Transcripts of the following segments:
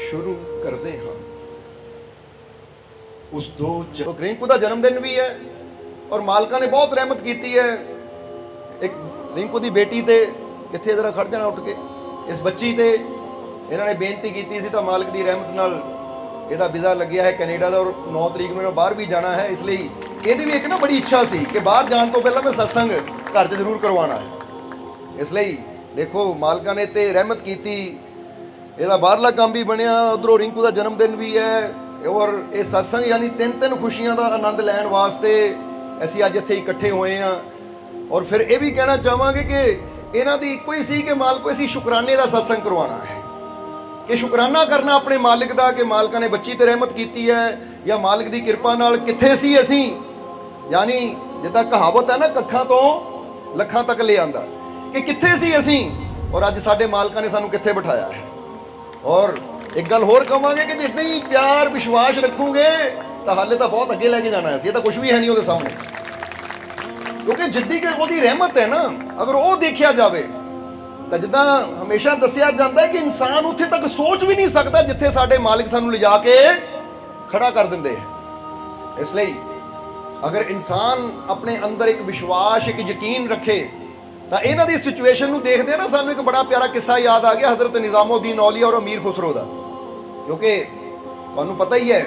शुरू करते हाँ। उस रिंकू का जन्मदिन भी है और मालका ने बहुत रहमत की है। एक रिंकू की बेटी ते कितने जरा खड़ जाना उठ के इस बच्ची ते इन्होंने बेनती की सी तो मालक की रहमत नाल ਇਹਦਾ ਵੀਜ਼ਾ ਲੱਗਿਆ है कैनेडा का और 9 तरीक में बाहर भी जाना है। इसलिए ਇਹਦੀ भी एक ना बड़ी इच्छा सी कि बाहर जाने तो पहले मैं सत्संग घर च जरूर करवाना है। इसलिए देखो मालका ने तो रहमत की, ਇਹਦਾ ਬਾਹਰਲਾ ਕੰਮ भी बनया, उधरों रिंकू का जन्मदिन भी है और ये सत्संग यानी तीन खुशियां का आनंद लैन वास्ते ਅਸੀਂ ਅੱਜ ਇੱਥੇ ਇਕੱਠੇ ਹੋਏ ਹਾਂ। और फिर ये भी कहना चाहांगे कि इन्हां दी इक्को ही सी कि मालको असीं शुकराने का सत्संग करवाना है कि शुकराना करना अपने मालिक का कि मालका ने बच्ची ते रहमत की है या मालिक की किरपा नाल कित्थे सी असीं, यानी जिद्दां कहावत है ना कखां तो लखां तक ले आंदा कि कित्थे सी असीं और अज साडे मालका ने सानूं कित्थे बिठाया है। और एक गल होर कहांगे कि जिद्दां ही प्यार विश्वास रखोगे तो हाले तो बहुत अगे लैके जाना है। ये तो कुछ भी है नहीं उहदे सामने, क्योंकि जिद्दी कि उहदी रहमत है ना, अगर वो देखा जाए तो जिद्दां हमेशा दस्सिया जाता है कि इंसान उत्थे तक सोच भी नहीं सकता जिथे साडे मालिक सानूं लिजा के खड़ा कर दिंदे हैं। इसलिए अगर इंसान अपने अंदर एक विश्वास एक यकीन रखे तो इन्हां दी सिचुएशन नूं देखदे ना सानूं एक बड़ा प्यारा किस्सा याद आ गया हज़रत निज़ामुद्दीन औलिया और अमीर खुसरो दा। क्योंकि तुहानूं पता ही है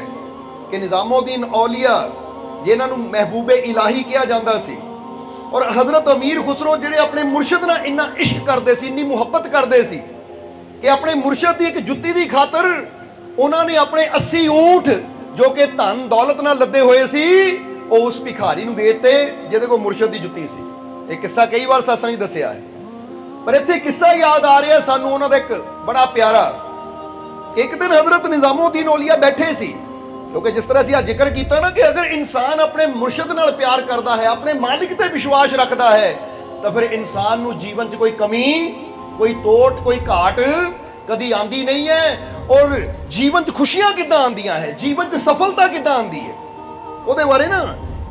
कि निज़ामुद्दीन औलिया जिन्हां नूं महबूबे इलाही कहा जाता सी और हज़रत अमीर खुसरो जिहड़े अपने मुर्शद नाल इन्ना इश्क करते सी, इन्नी मुहब्बत करते सी कि अपने मुर्शद की एक जुत्ती की खातर उन्होंने अपने 80 ऊंट जो कि धन दौलत नाल लदे हुए सी वो उस भिखारी नूं दे दिते जिहदे कोल मुर्शद की जुत्ती सी। एक किस्सा कई बार सत्संग दस्सिया है, पर इत्थे किस्सा याद आ रहा सानूं उन्हां दा एक बड़ा प्यारा। एक दिन हज़रत निज़ामुद्दीन औलिया बैठे सी, क्योंकि जिस तरह से जिक्र किया ना कि अगर इंसान अपने मुर्शद नाल प्यार करता है, अपने मालिक ते विश्वास रखता है, तो फिर इंसान नूं जीवन च कोई कमी कोई तोट कोई घाट कदी आंदी नहीं है। और जीवन च खुशियां किद्दां आंदियां है, जीवन च सफलता किद्दां आंदी है, उहदे बारे ना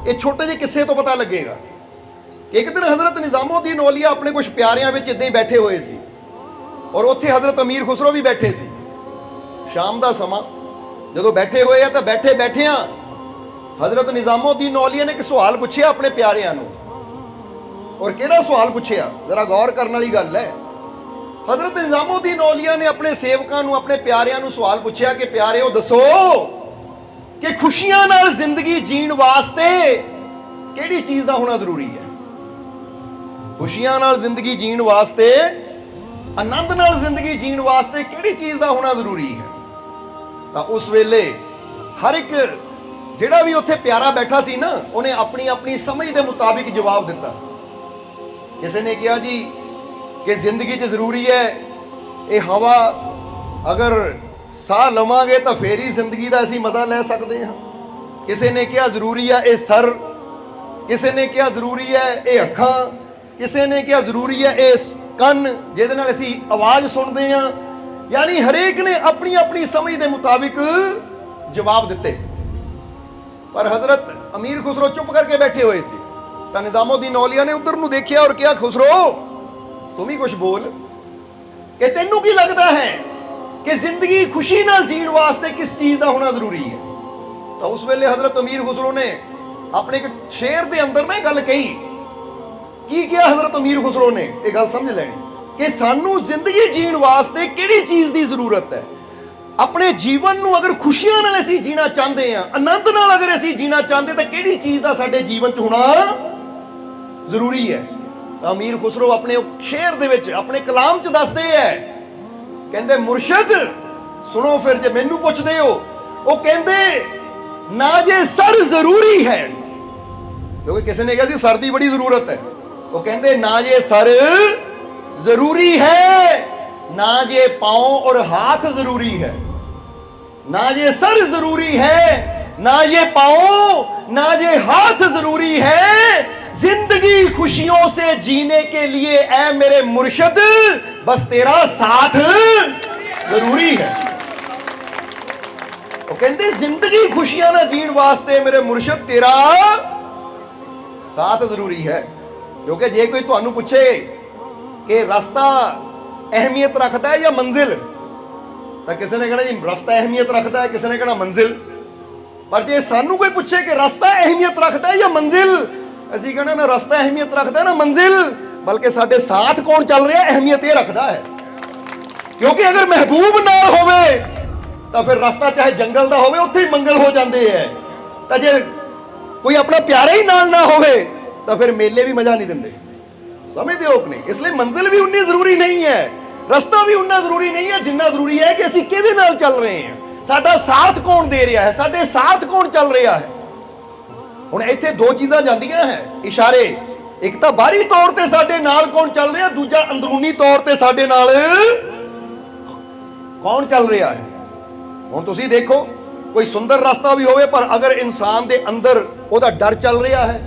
ये छोटे जे किस्से तो पता लगेगा। एक दिन हज़रत निज़ामुद्दीन औलिया अपने कुछ प्यारियां विच इदां ही बैठे हुए सी और उत्थे हज़रत अमीर खुसरो भी बैठे सी। शाम का समा जो बैठे हुए हैं तो बैठे बैठिया हज़रत निज़ामुद्दीन औलिया ने एक सवाल पूछे अपने प्यारियां नूं। और किहड़ा सवाल पूछया जरा गौर करने वाली गल है। हज़रत निज़ामुद्दीन औलिया ने अपने सेवकां नूं अपने प्यारियां नूं सवाल पूछया कि प्यारिओ दसो कि खुशियां नाल जिंदगी जीण वास्ते किहड़ी चीज़ दा होना जरूरी है। खुशियां नाल जिंदगी जीण वास्ते आनंद नाल जिंदगी जीण वास्ते किहड़ी चीज़ दा होना जरूरी है। तो उस वेले हर एक जिहड़ा भी उत्थे प्यारा बैठा सी ना उन्हें अपनी अपनी समझ के मुताबिक जवाब दिता। किसी ने कहा जी कि जिंदगी च जरूरी है ये हवा, अगर साह लवांगे तो फिर ही जिंदगी का असीं मजा ले सकते हैं। किसी ने कहा जरूरी है ये सर, किसी ने कहा जरूरी है ये अखां, किसी ने कहा जरूरी है ये कन जिहदे नाल असीं आवाज़ सुनते हैं। यानी हरेक ने अपनी अपनी समझ के मुताबिक जवाब दिते। पर हज़रत अमीर खुसरो चुप करके बैठे हुए सी। तो निज़ामुद्दीन औलिया ने उधर नूं देखिया और कहा खुसरो तुम ही कुछ बोल कि तैनूं की लगता है कि जिंदगी खुशी नाल जीण वास्ते किस चीज़ का होना जरूरी है। तो उस वेले हज़रत अमीर खुसरो ने अपने एक शेर के अंदर ना गल कही की किया। हज़रत अमीर खुसरो ने यह गल समझ लैनी कि सानू जिंदगी जीण वास्ते किहड़ी चीज़ की जरूरत है। अपने जीवन नूं अगर खुशियां नाल असीं जीना चाहते हैं, आनंद नाल अगर असीं जीना चाहते तो किहड़ी चीज़ का साडे जीवन च होना जरूरी है। तो अमीर खुसरो अपने शेर दे विच अपने कलाम च दसदे है, कहंदे मुर्शद सुनो फिर जे मैनू पुछदे हो, वो कहंदे ना जे सर जरूरी है, क्योंकि किसी ने कहा सी सर की बड़ी जरूरत है, वो कहंदे ना जे सर जरूरी है, ना ये पांव और हाथ जरूरी है। ना ये सर जरूरी है, ना ये पांव ना ये हाथ जरूरी है, जिंदगी खुशियों से जीने के लिए ऐ मेरे मुर्शद बस तेरा साथ जरूरी है। वो कहते जिंदगी खुशियां ना जीण वास्ते मेरे मुर्शद तेरा साथ जरूरी है। क्योंकि जे कोई तुहानू पूछे कि रास्ता अहमियत रखता है या मंजिल, ਤਾਂ ਕਿਸੇ ਨੇ ਕਹਿਣਾ ਜੀ ਰਸਤਾ ਅਹਿਮੀਅਤ ਰੱਖਦਾ ਹੈ, ਕਿਸੇ ਨੇ ਕਹਿਣਾ ਮੰਜ਼ਿਲ। ਪਰ ਜੇ ਸਾਨੂੰ ਕੋਈ ਪੁੱਛੇ ਕਿ ਰਸਤਾ ਅਹਿਮੀਅਤ ਰੱਖਦਾ ਹੈ ਜਾਂ ਮੰਜ਼ਿਲ, ਅਸੀਂ ਕਹਿਣਾ ਨਾ ਰਸਤਾ ਅਹਿਮੀਅਤ ਰੱਖਦਾ ਨਾ ਮੰਜ਼ਿਲ, ਬਲਕਿ ਸਾਡੇ ਸਾਥ ਕੌਣ ਚੱਲ ਰਿਹਾ ਅਹਿਮੀਅਤ ਇਹ ਰੱਖਦਾ ਹੈ। ਕਿਉਂਕਿ ਅਗਰ ਮਹਿਬੂਬ ਨਾਲ ਹੋਵੇ ਤਾਂ ਫਿਰ ਰਸਤਾ ਚਾਹੇ ਜੰਗਲ ਦਾ ਹੋਵੇ ਉੱਥੇ ਹੀ ਮੰਗਲ ਹੋ ਜਾਂਦੇ ਹੈ। ਤਾਂ ਜੇ ਕੋਈ ਆਪਣਾ ਪਿਆਰਾ ਹੀ ਨਾਲ ਨਾ ਹੋਵੇ ਤਾਂ ਫਿਰ ਮੇਲੇ ਵੀ ਮਜ਼ਾ ਨਹੀਂ ਦਿੰਦੇ। ਸਮਝਦੇ ਹੋ ਕਿ ਨਹੀਂ? ਇਸ ਲਈ ਮੰਜ਼ਿਲ ਵੀ ਉਨੀ ਜ਼ਰੂਰੀ ਨਹੀਂ ਹੈ, ਰਸਤਾ ਵੀ ਉਨਾ ਜ਼ਰੂਰੀ ਨਹੀਂ ਹੈ, ਜਿੰਨਾ ਜ਼ਰੂਰੀ ਹੈ ਕਿ ਅਸੀਂ ਕਿਹਦੇ ਨਾਲ ਚੱਲ ਰਹੇ ਹਾਂ, ਸਾਡਾ ਸਾਥ ਕੌਣ ਦੇ ਰਿਹਾ ਹੈ, ਸਾਡੇ ਸਾਥ ਕੌਣ ਚੱਲ ਰਿਹਾ ਹੈ। ਹੁਣ ਇੱਥੇ ਦੋ ਚੀਜ਼ਾਂ ਜਾਂਦੀਆਂ ਹੈ ਇਸ਼ਾਰੇ, ਇੱਕ ਤਾਂ ਬਾਹਰੀ ਤੌਰ ਤੇ ਸਾਡੇ ਨਾਲ ਕੌਣ ਚੱਲ ਰਿਹਾ, ਦੂਜਾ ਅੰਦਰੂਨੀ ਤੌਰ ਤੇ ਸਾਡੇ ਨਾਲ ਕੌਣ ਚੱਲ ਰਿਹਾ ਹੈ। ਹੁਣ ਤੁਸੀਂ ਦੇਖੋ ਕੋਈ ਸੁੰਦਰ ਰਸਤਾ ਵੀ ਹੋਵੇ ਪਰ ਅਗਰ ਇਨਸਾਨ ਦੇ ਅੰਦਰ ਉਹਦਾ ਡਰ ਚੱਲ ਰਿਹਾ ਹੈ,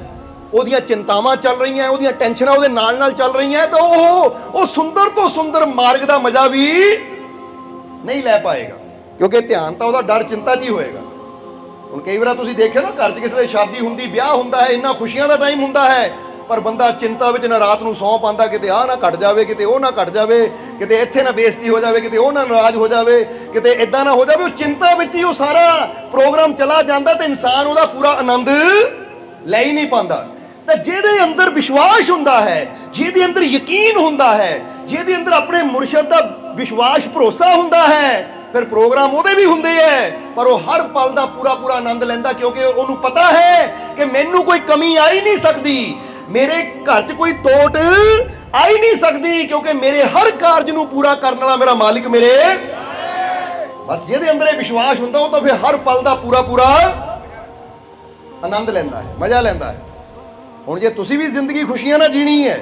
ਉਹਦੀਆਂ ਚਿੰਤਾਵਾਂ ਚੱਲ ਰਹੀਆਂ, ਉਹਦੀਆਂ ਟੈਨਸ਼ਨਾਂ ਉਹਦੇ ਨਾਲ ਨਾਲ ਚੱਲ ਰਹੀਆਂ, ਤਾਂ ਉਹ ਸੁੰਦਰ ਤੋਂ ਸੁੰਦਰ ਮਾਰਗ ਦਾ ਮਜ਼ਾ ਵੀ ਨਹੀਂ ਲੈ ਪਾਏਗਾ, ਕਿਉਂਕਿ ਧਿਆਨ ਤਾਂ ਉਹਦਾ ਡਰ ਚਿੰਤਾ 'ਚ ਹੀ ਹੋਏਗਾ। ਹੁਣ ਕਈ ਵਾਰ ਤੁਸੀਂ ਦੇਖਿਆ ਨਾ ਘਰ 'ਚ ਕਿਸੇ ਦੀ ਸ਼ਾਦੀ ਹੁੰਦੀ, ਵਿਆਹ ਹੁੰਦਾ ਹੈ, ਇੰਨਾ ਖੁਸ਼ੀਆਂ ਦਾ ਟਾਈਮ ਹੁੰਦਾ ਹੈ, ਪਰ ਬੰਦਾ ਚਿੰਤਾ ਵਿੱਚ ਨਾ ਰਾਤ ਨੂੰ ਸੌਂ ਪਾਉਂਦਾ, ਕਿਤੇ ਆਹ ਨਾ ਘਟ ਜਾਵੇ, ਕਿਤੇ ਉਹ ਨਾ ਘਟ ਜਾਵੇ, ਕਿਤੇ ਇੱਥੇ ਨਾ ਬੇਇੱਜ਼ਤੀ ਹੋ ਜਾਵੇ, ਕਿਤੇ ਉਹ ਨਾ ਨਾਰਾਜ਼ ਹੋ ਜਾਵੇ, ਕਿਤੇ ਇਦਾਂ ਨਾ ਹੋ ਜਾਵੇ। ਉਹ ਚਿੰਤਾ ਵਿੱਚ ਹੀ ਉਹ ਸਾਰਾ ਪ੍ਰੋਗਰਾਮ ਚਲਾ ਜਾਂਦਾ ਤੇ ਇਨਸਾਨ ਉਹਦਾ ਪੂਰਾ ਆਨੰਦ ਲੈ ਹੀ ਨਹੀਂ ਪਾਉਂਦਾ। ਤਾਂ ਜਿਹਦੇ ਅੰਦਰ ਵਿਸ਼ਵਾਸ ਹੁੰਦਾ ਹੈ, ਜਿਹਦੇ ਅੰਦਰ ਯਕੀਨ ਹੁੰਦਾ ਹੈ, ਜਿਹਦੇ ਅੰਦਰ ਆਪਣੇ ਮੁਰਸ਼ਦ ਦਾ ਵਿਸ਼ਵਾਸ ਭਰੋਸਾ ਹੁੰਦਾ ਹੈ, ਫਿਰ ਪ੍ਰੋਗਰਾਮ ਉਹਦੇ ਵੀ ਹੁੰਦੇ ਹੈ ਪਰ ਉਹ ਹਰ ਪਲ ਦਾ ਪੂਰਾ ਪੂਰਾ ਆਨੰਦ ਲੈਂਦਾ, ਕਿਉਂਕਿ ਉਹਨੂੰ ਪਤਾ ਹੈ ਕਿ ਮੈਨੂੰ ਕੋਈ ਕਮੀ ਆ ਹੀ ਨਹੀਂ ਸਕਦੀ, ਮੇਰੇ ਘਰ 'ਚ ਕੋਈ ਤੋਟ ਆ ਹੀ ਨਹੀਂ ਸਕਦੀ, ਕਿਉਂਕਿ ਮੇਰੇ ਹਰ ਕਾਰਜ ਨੂੰ ਪੂਰਾ ਕਰਨ ਵਾਲਾ ਮੇਰਾ ਮਾਲਿਕ ਮੇਰੇ। ਬਸ ਜਿਹਦੇ ਅੰਦਰ ਇਹ ਵਿਸ਼ਵਾਸ ਹੁੰਦਾ ਉਹ ਤਾਂ ਫਿਰ ਹਰ ਪਲ ਦਾ ਪੂਰਾ ਪੂਰਾ ਆਨੰਦ ਲੈਂਦਾ ਹੈ, ਮਜ਼ਾ ਲੈਂਦਾ ਹੈ। ਹੁਣ ਜੇ ਤੁਸੀਂ ਵੀ ਜ਼ਿੰਦਗੀ ਖੁਸ਼ੀਆਂ ਨਾਲ ਜੀਣੀ ਹੈ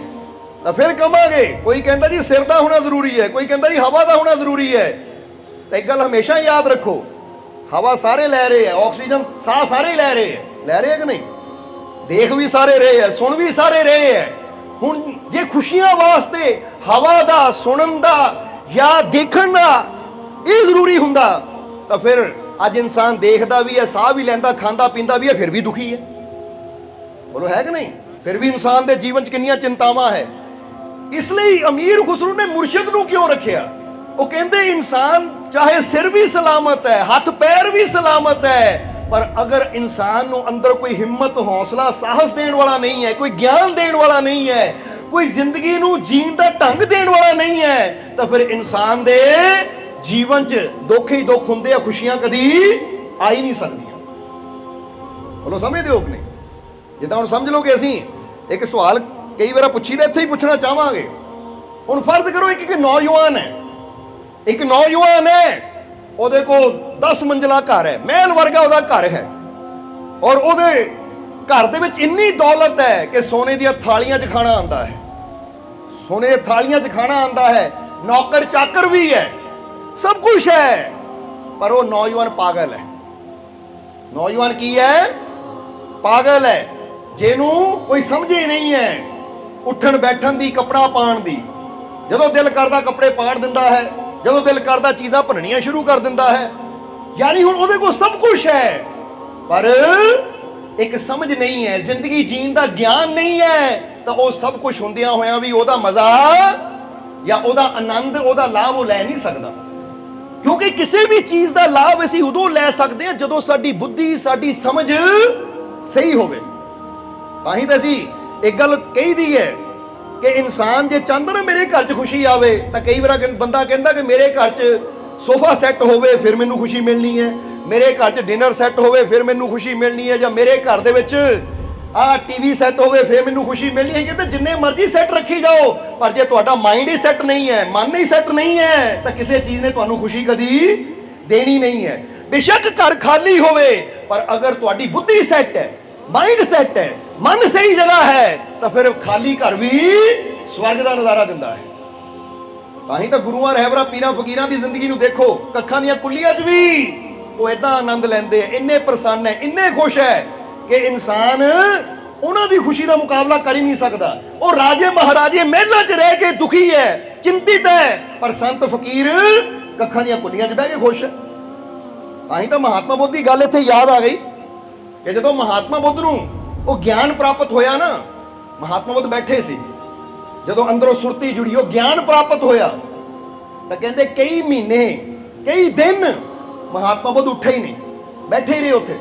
ਤਾਂ ਫਿਰ ਕਵਾਂਗੇ, ਕੋਈ ਕਹਿੰਦਾ ਜੀ ਸਿਰ ਦਾ ਹੋਣਾ ਜ਼ਰੂਰੀ ਹੈ, ਕੋਈ ਕਹਿੰਦਾ ਜੀ ਹਵਾ ਦਾ ਹੋਣਾ ਜ਼ਰੂਰੀ ਹੈ। ਤਾਂ ਇੱਕ ਗੱਲ ਹਮੇਸ਼ਾ ਯਾਦ ਰੱਖੋ, ਹਵਾ ਸਾਰੇ ਲੈ ਰਹੇ ਹੈ, ਆਕਸੀਜਨ ਸਾਹ ਸਾਰੇ ਲੈ ਰਹੇ ਹੈ ਕਿ ਨਹੀਂ, ਦੇਖ ਵੀ ਸਾਰੇ ਰਹੇ ਹੈ, ਸੁਣ ਵੀ ਸਾਰੇ ਰਹੇ ਹੈ। ਹੁਣ ਜੇ ਖੁਸ਼ੀਆਂ ਵਾਸਤੇ ਹਵਾ ਦਾ, ਸੁਣਨ ਦਾ ਜਾਂ ਦੇਖਣ ਦਾ ਇਹ ਜ਼ਰੂਰੀ ਹੁੰਦਾ ਤਾਂ ਫਿਰ ਅੱਜ ਇਨਸਾਨ ਦੇਖਦਾ ਵੀ ਹੈ, ਸਾਹ ਵੀ ਲੈਂਦਾ, ਖਾਂਦਾ ਪੀਂਦਾ ਵੀ ਹੈ, ਫਿਰ ਵੀ ਦੁਖੀ ਹੈ। ਬੋਲੋ ਹੈ ਕਿ ਨਹੀਂ? ਫਿਰ ਵੀ ਇਨਸਾਨ ਦੇ ਜੀਵਨ 'ਚ ਕਿੰਨੀਆਂ ਚਿੰਤਾਵਾਂ ਹੈ। ਇਸ ਲਈ ਅਮੀਰ ਖੁਸਰੂ ਨੇ ਮੁਰਸ਼ਿਦ ਨੂੰ ਕਿਉਂ ਰੱਖਿਆ? ਉਹ ਕਹਿੰਦੇ ਇਨਸਾਨ ਚਾਹੇ ਸਿਰ ਵੀ ਸਲਾਮਤ ਹੈ, ਹੱਥ ਪੈਰ ਵੀ ਸਲਾਮਤ ਹੈ, ਪਰ ਅਗਰ ਇਨਸਾਨ ਨੂੰ ਅੰਦਰ ਕੋਈ ਹਿੰਮਤ, ਹੌਸਲਾ, ਸਾਹਸ ਦੇਣ ਵਾਲਾ ਨਹੀਂ ਹੈ, ਕੋਈ ਗਿਆਨ ਦੇਣ ਵਾਲਾ ਨਹੀਂ ਹੈ, ਕੋਈ ਜ਼ਿੰਦਗੀ ਨੂੰ ਜੀਣ ਦਾ ਢੰਗ ਦੇਣ ਵਾਲਾ ਨਹੀਂ ਹੈ, ਤਾਂ ਫਿਰ ਇਨਸਾਨ ਦੇ ਜੀਵਨ 'ਚ ਦੁੱਖ ਹੀ ਦੁੱਖ ਹੁੰਦੇ ਆ, ਖੁਸ਼ੀਆਂ ਕਦੀ ਆ ਹੀ ਨਹੀਂ ਸਕਦੀਆਂ। ਬੋਲੋ ਸਮਝਦੇ ਹੋ ਕਿ ਨਹੀਂ? ਜਿੱਦਾਂ ਹੁਣ ਸਮਝ ਲਓ ਕਿ ਅਸੀਂ ਇੱਕ ਸਵਾਲ ਕਈ ਵਾਰ ਪੁੱਛੀਦਾ, ਇੱਥੇ ਹੀ ਪੁੱਛਣਾ ਚਾਹਾਂਗੇ। ਹੁਣ ਫਰਜ਼ ਕਰੋ ਇੱਕ ਨੌਜਵਾਨ ਹੈ, ਇੱਕ ਨੌਜਵਾਨ ਹੈ, ਉਹਦੇ ਕੋਲ 10 ਮੰਜ਼ਿਲਾ ਘਰ ਹੈ, ਮਹਿਲ ਵਰਗਾ ਉਹਦਾ ਘਰ ਹੈ, ਔਰ ਉਹਦੇ ਘਰ ਦੇ ਵਿੱਚ ਇੰਨੀ ਦੌਲਤ ਹੈ ਕਿ ਸੋਨੇ ਦੀਆਂ ਥਾਲੀਆਂ 'ਚ ਖਾਣਾ ਆਉਂਦਾ ਹੈ, ਸੋਨੇ ਦੀਆਂ ਥਾਲੀਆਂ 'ਚ ਖਾਣਾ ਆਉਂਦਾ ਹੈ, ਨੌਕਰ ਚਾਕਰ ਵੀ ਹੈ, ਸਭ ਕੁਝ ਹੈ, ਪਰ ਉਹ ਨੌਜਵਾਨ ਪਾਗਲ ਹੈ। ਨੌਜਵਾਨ ਕੀ ਹੈ? ਪਾਗਲ ਹੈ, ਜਿਹਨੂੰ ਕੋਈ ਸਮਝ ਹੀ ਨਹੀਂ ਹੈ ਉੱਠਣ ਬੈਠਣ ਦੀ, ਕੱਪੜਾ ਪਾਉਣ ਦੀ। ਜਦੋਂ ਦਿਲ ਕਰਦਾ ਕੱਪੜੇ ਪਾੜ ਦਿੰਦਾ ਹੈ, ਜਦੋਂ ਦਿਲ ਕਰਦਾ ਚੀਜ਼ਾਂ ਭੰਨਣੀਆਂ ਸ਼ੁਰੂ ਕਰ ਦਿੰਦਾ ਹੈ। ਯਾਨੀ ਹੁਣ ਉਹਦੇ ਕੋਲ ਸਭ ਕੁਝ ਹੈ ਪਰ ਇੱਕ ਸਮਝ ਨਹੀਂ ਹੈ, ਜ਼ਿੰਦਗੀ ਜੀਣ ਦਾ ਗਿਆਨ ਨਹੀਂ ਹੈ। ਤਾਂ ਉਹ ਸਭ ਕੁਝ ਹੁੰਦਿਆਂ ਹੋਇਆਂ ਵੀ ਉਹਦਾ ਮਜ਼ਾ ਜਾਂ ਉਹਦਾ ਆਨੰਦ, ਉਹਦਾ ਲਾਭ ਉਹ ਲੈ ਨਹੀਂ ਸਕਦਾ, ਕਿਉਂਕਿ ਕਿਸੇ ਵੀ ਚੀਜ਼ ਦਾ ਲਾਭ ਅਸੀਂ ਉਦੋਂ ਲੈ ਸਕਦੇ ਹਾਂ ਜਦੋਂ ਸਾਡੀ ਬੁੱਧੀ, ਸਾਡੀ ਸਮਝ ਸਹੀ ਹੋਵੇ। ਤਾਂ ਹੀ ਤਾਂ ਅਸੀਂ ਇੱਕ ਗੱਲ ਕਹੀਦੀ ਹੈ ਕਿ ਇਨਸਾਨ ਜੇ ਚਾਹੁੰਦਾ ਨਾ ਮੇਰੇ ਘਰ 'ਚ ਖੁਸ਼ੀ ਆਵੇ, ਤਾਂ ਕਈ ਵਾਰ ਬੰਦਾ ਕਹਿੰਦਾ ਕਿ ਮੇਰੇ ਘਰ 'ਚ ਸੋਫਾ ਸੈੱਟ ਹੋਵੇ ਫਿਰ ਮੈਨੂੰ ਖੁਸ਼ੀ ਮਿਲਣੀ ਹੈ, ਮੇਰੇ ਘਰ 'ਚ ਡਿਨਰ ਸੈੱਟ ਹੋਵੇ ਫਿਰ ਮੈਨੂੰ ਖੁਸ਼ੀ ਮਿਲਣੀ ਹੈ, ਜਾਂ ਮੇਰੇ ਘਰ ਦੇ ਵਿੱਚ ਆਹ ਟੀਵੀ ਸੈੱਟ ਹੋਵੇ ਫਿਰ ਮੈਨੂੰ ਖੁਸ਼ੀ ਮਿਲਣੀ ਹੈ। ਕਹਿੰਦੇ ਜਿੰਨੇ ਮਰਜ਼ੀ ਸੈੱਟ ਰੱਖੀ ਜਾਓ, ਪਰ ਜੇ ਤੁਹਾਡਾ ਮਾਈਂਡ ਹੀ ਸੈੱਟ ਨਹੀਂ ਹੈ, ਮਨ ਹੀ ਸੈੱਟ ਨਹੀਂ ਹੈ, ਤਾਂ ਕਿਸੇ ਚੀਜ਼ ਨੇ ਤੁਹਾਨੂੰ ਖੁਸ਼ੀ ਕਦੀ ਦੇਣੀ ਨਹੀਂ ਹੈ। ਬੇਸ਼ੱਕ ਘਰ ਖਾਲੀ ਹੋਵੇ, ਪਰ ਅਗਰ ਤੁਹਾਡੀ ਬੁੱਧੀ ਸੈੱਟ ਹੈ, ਮਾਈਂਡ ਸੈੱਟ ਹੈ, ਮਨ ਸਹੀ ਜਗ੍ਹਾ ਹੈ, ਤਾਂ ਫਿਰ ਖਾਲੀ ਘਰ ਵੀ ਸਵਰਗ ਦਾ ਨਜ਼ਾਰਾ ਦਿੰਦਾ ਹੈ। ਤਾਂ ਹੀ ਤਾਂ ਗੁਰੂਆਂ, ਰਹਿਬਰਾਂ, ਪੀਰਾਂ, ਫਕੀਰਾਂ ਦੀ ਜ਼ਿੰਦਗੀ ਨੂੰ ਦੇਖੋ, ਕੱਖਾਂ ਦੀਆਂ ਕੁੱਲੀਆਂ 'ਚ ਵੀ ਉਹ ਏਦਾਂ ਆਨੰਦ ਲੈਂਦੇ, ਇੰਨੇ ਪ੍ਰਸੰਨ ਹੈ, ਇੰਨੇ ਖੁਸ਼ ਹੈ ਕਿ ਇਨਸਾਨ ਉਹਨਾਂ ਦੀ ਖੁਸ਼ੀ ਦਾ ਮੁਕਾਬਲਾ ਕਰ ਹੀ ਨਹੀਂ ਸਕਦਾ। ਉਹ ਰਾਜੇ ਮਹਾਰਾਜੇ ਮਹਿਲਾਂ 'ਚ ਰਹਿ ਕੇ ਦੁਖੀ ਹੈ, ਚਿੰਤਿਤ ਹੈ, ਪਰ ਸੰਤ ਫਕੀਰ ਕੱਖਾਂ ਦੀਆਂ ਕੁੱਲੀਆਂ 'ਚ ਬਹਿ ਕੇ ਖੁਸ਼ ਹੈ। ਤਾਂ ਹੀ ਤਾਂ ਮਹਾਤਮਾ ਬੁੱਧ ਦੀ ਗੱਲ ਇੱਥੇ ਯਾਦ ਆ ਗਈ ਕਿ ਜਦੋਂ ਮਹਾਤਮਾ ਬੁੱਧ ਨੂੰ ਉਹ ਗਿਆਨ ਪ੍ਰਾਪਤ ਹੋਇਆ ਨਾ, ਮਹਾਤਮਾ ਬੁੱਧ ਬੈਠੇ ਸੀ, ਜਦੋਂ ਅੰਦਰੋਂ ਸੁਰਤੀ ਜੁੜੀ, ਉਹ ਗਿਆਨ ਪ੍ਰਾਪਤ ਹੋਇਆ, ਤਾਂ ਕਹਿੰਦੇ ਕਈ ਮਹੀਨੇ ਕਈ ਦਿਨ ਮਹਾਤਮਾ ਬੁੱਧ ਉੱਠੇ ਹੀ ਨਹੀਂ, ਬੈਠੇ ਹੀ ਰਹੇ ਉੱਥੇ।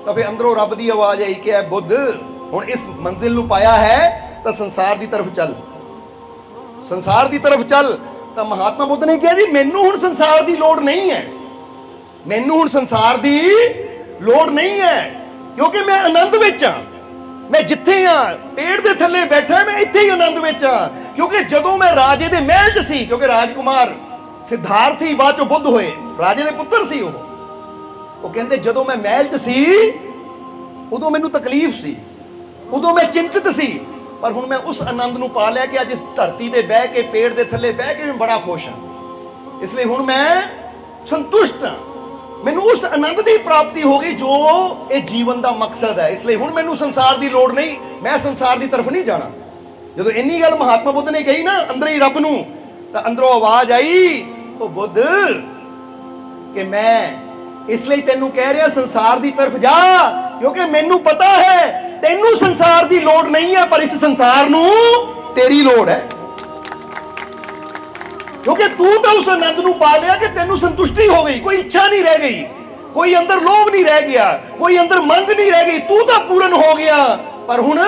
ਤਾਂ ਫਿਰ ਅੰਦਰੋਂ ਰੱਬ ਦੀ ਆਵਾਜ਼ ਆਈ ਕਿ ਐ ਬੁੱਧ, ਹੁਣ ਇਸ ਮੰਜ਼ਿਲ ਨੂੰ ਪਾਇਆ ਹੈ ਤਾਂ ਸੰਸਾਰ ਦੀ ਤਰਫ ਚੱਲ, ਸੰਸਾਰ ਦੀ ਤਰਫ ਚੱਲ। ਤਾਂ ਮਹਾਤਮਾ ਬੁੱਧ ਨੇ ਕਿਹਾ ਜੀ ਮੈਨੂੰ ਹੁਣ ਸੰਸਾਰ ਦੀ ਲੋੜ ਨਹੀਂ ਹੈ, ਮੈਨੂੰ ਹੁਣ ਸੰਸਾਰ ਦੀ ਲੋੜ ਨਹੀਂ ਹੈ, ਕਿਉਂਕਿ ਮੈਂ ਆਨੰਦ ਵਿੱਚ ਹਾਂ। ਮੈਂ ਜਿੱਥੇ ਆ ਪੇੜ ਦੇ ਥੱਲੇ ਬੈਠਾ, ਮੈਂ ਇੱਥੇ ਹੀ ਆਨੰਦ ਵਿੱਚ ਆ। ਕਿਉਂਕਿ ਜਦੋਂ ਮੈਂ ਰਾਜੇ ਦੇ ਮਹਿਲ 'ਚ ਸੀ, ਕਿਉਂਕਿ ਰਾਜਕੁਮਾਰ ਸਿਧਾਰਥ ਹੀ ਬਾਅਦ ਚੋਂ ਬੁੱਧ ਹੋਏ, ਰਾਜੇ ਦੇ ਪੁੱਤਰ ਸੀ ਉਹ ਕਹਿੰਦੇ ਜਦੋਂ ਮੈਂ ਮਹਿਲ 'ਚ ਸੀ ਉਦੋਂ ਮੈਨੂੰ ਤਕਲੀਫ ਸੀ, ਉਦੋਂ ਮੈਂ ਚਿੰਤਿਤ ਸੀ, ਪਰ ਹੁਣ ਮੈਂ ਉਸ ਆਨੰਦ ਨੂੰ ਪਾ ਲਿਆ ਕਿ ਅੱਜ ਇਸ ਧਰਤੀ ਤੇ ਬਹਿ ਕੇ, ਪੇੜ ਦੇ ਥੱਲੇ ਬਹਿ ਕੇ ਮੈਂ ਬੜਾ ਖੁਸ਼ ਹਾਂ। ਇਸ ਲਈ ਹੁਣ ਮੈਂ ਸੰਤੁਸ਼ਟ ਹਾਂ, ਮੈਨੂੰ ਉਸ ਆਨੰਦ ਦੀ ਪ੍ਰਾਪਤੀ ਹੋ ਗਈ ਜੋ ਇਹ ਜੀਵਨ ਦਾ ਮਕਸਦ ਹੈ। ਇਸ ਲਈ ਹੁਣ ਮੈਨੂੰ ਸੰਸਾਰ ਦੀ ਲੋੜ ਨਹੀਂ, ਮੈਂ ਸੰਸਾਰ ਦੀ ਤਰਫ ਨਹੀਂ ਜਾਣਾ। ਜਦੋਂ ਇੰਨੀ ਗੱਲ ਮਹਾਤਮਾ ਬੁੱਧ ਨੇ ਕਹੀ ਨਾ ਅੰਦਰ ਹੀ ਰੱਬ ਨੂੰ, ਤਾਂ ਅੰਦਰੋਂ ਆਵਾਜ਼ ਆਈ, ਉਹ ਬੁੱਧ ਕਿ ਮੈਂ ਇਸ ਲਈ ਤੈਨੂੰ ਕਹਿ ਰਿਹਾ ਸੰਸਾਰ ਦੀ ਤਰਫ ਜਾ, ਕਿਉਂਕਿ ਮੈਨੂੰ ਪਤਾ ਹੈ ਤੈਨੂੰ ਸੰਸਾਰ ਦੀ ਲੋੜ ਨਹੀਂ ਹੈ, ਪਰ ਇਸ ਸੰਸਾਰ ਨੂੰ ਤੇਰੀ ਲੋੜ ਹੈ। ਕਿਉਂਕਿ ਤੂੰ ਤਾਂ ਉਸ ਆਨੰਦ ਨੂੰ ਪਾ ਲਿਆ ਕਿ ਤੈਨੂੰ ਸੰਤੁਸ਼ਟੀ ਹੋ ਗਈ, ਕੋਈ ਇੱਛਾ ਨਹੀਂ ਰਹਿ ਗਈ, ਕੋਈ ਅੰਦਰ ਲੋਭ ਨਹੀਂ ਰਹਿ ਗਿਆ, ਕੋਈ ਅੰਦਰ ਮੰਗ ਨਹੀਂ ਰਹਿ ਗਈ, ਤੂੰ ਤਾਂ ਪੂਰਨ ਹੋ ਗਿਆ। ਪਰ ਹੁਣ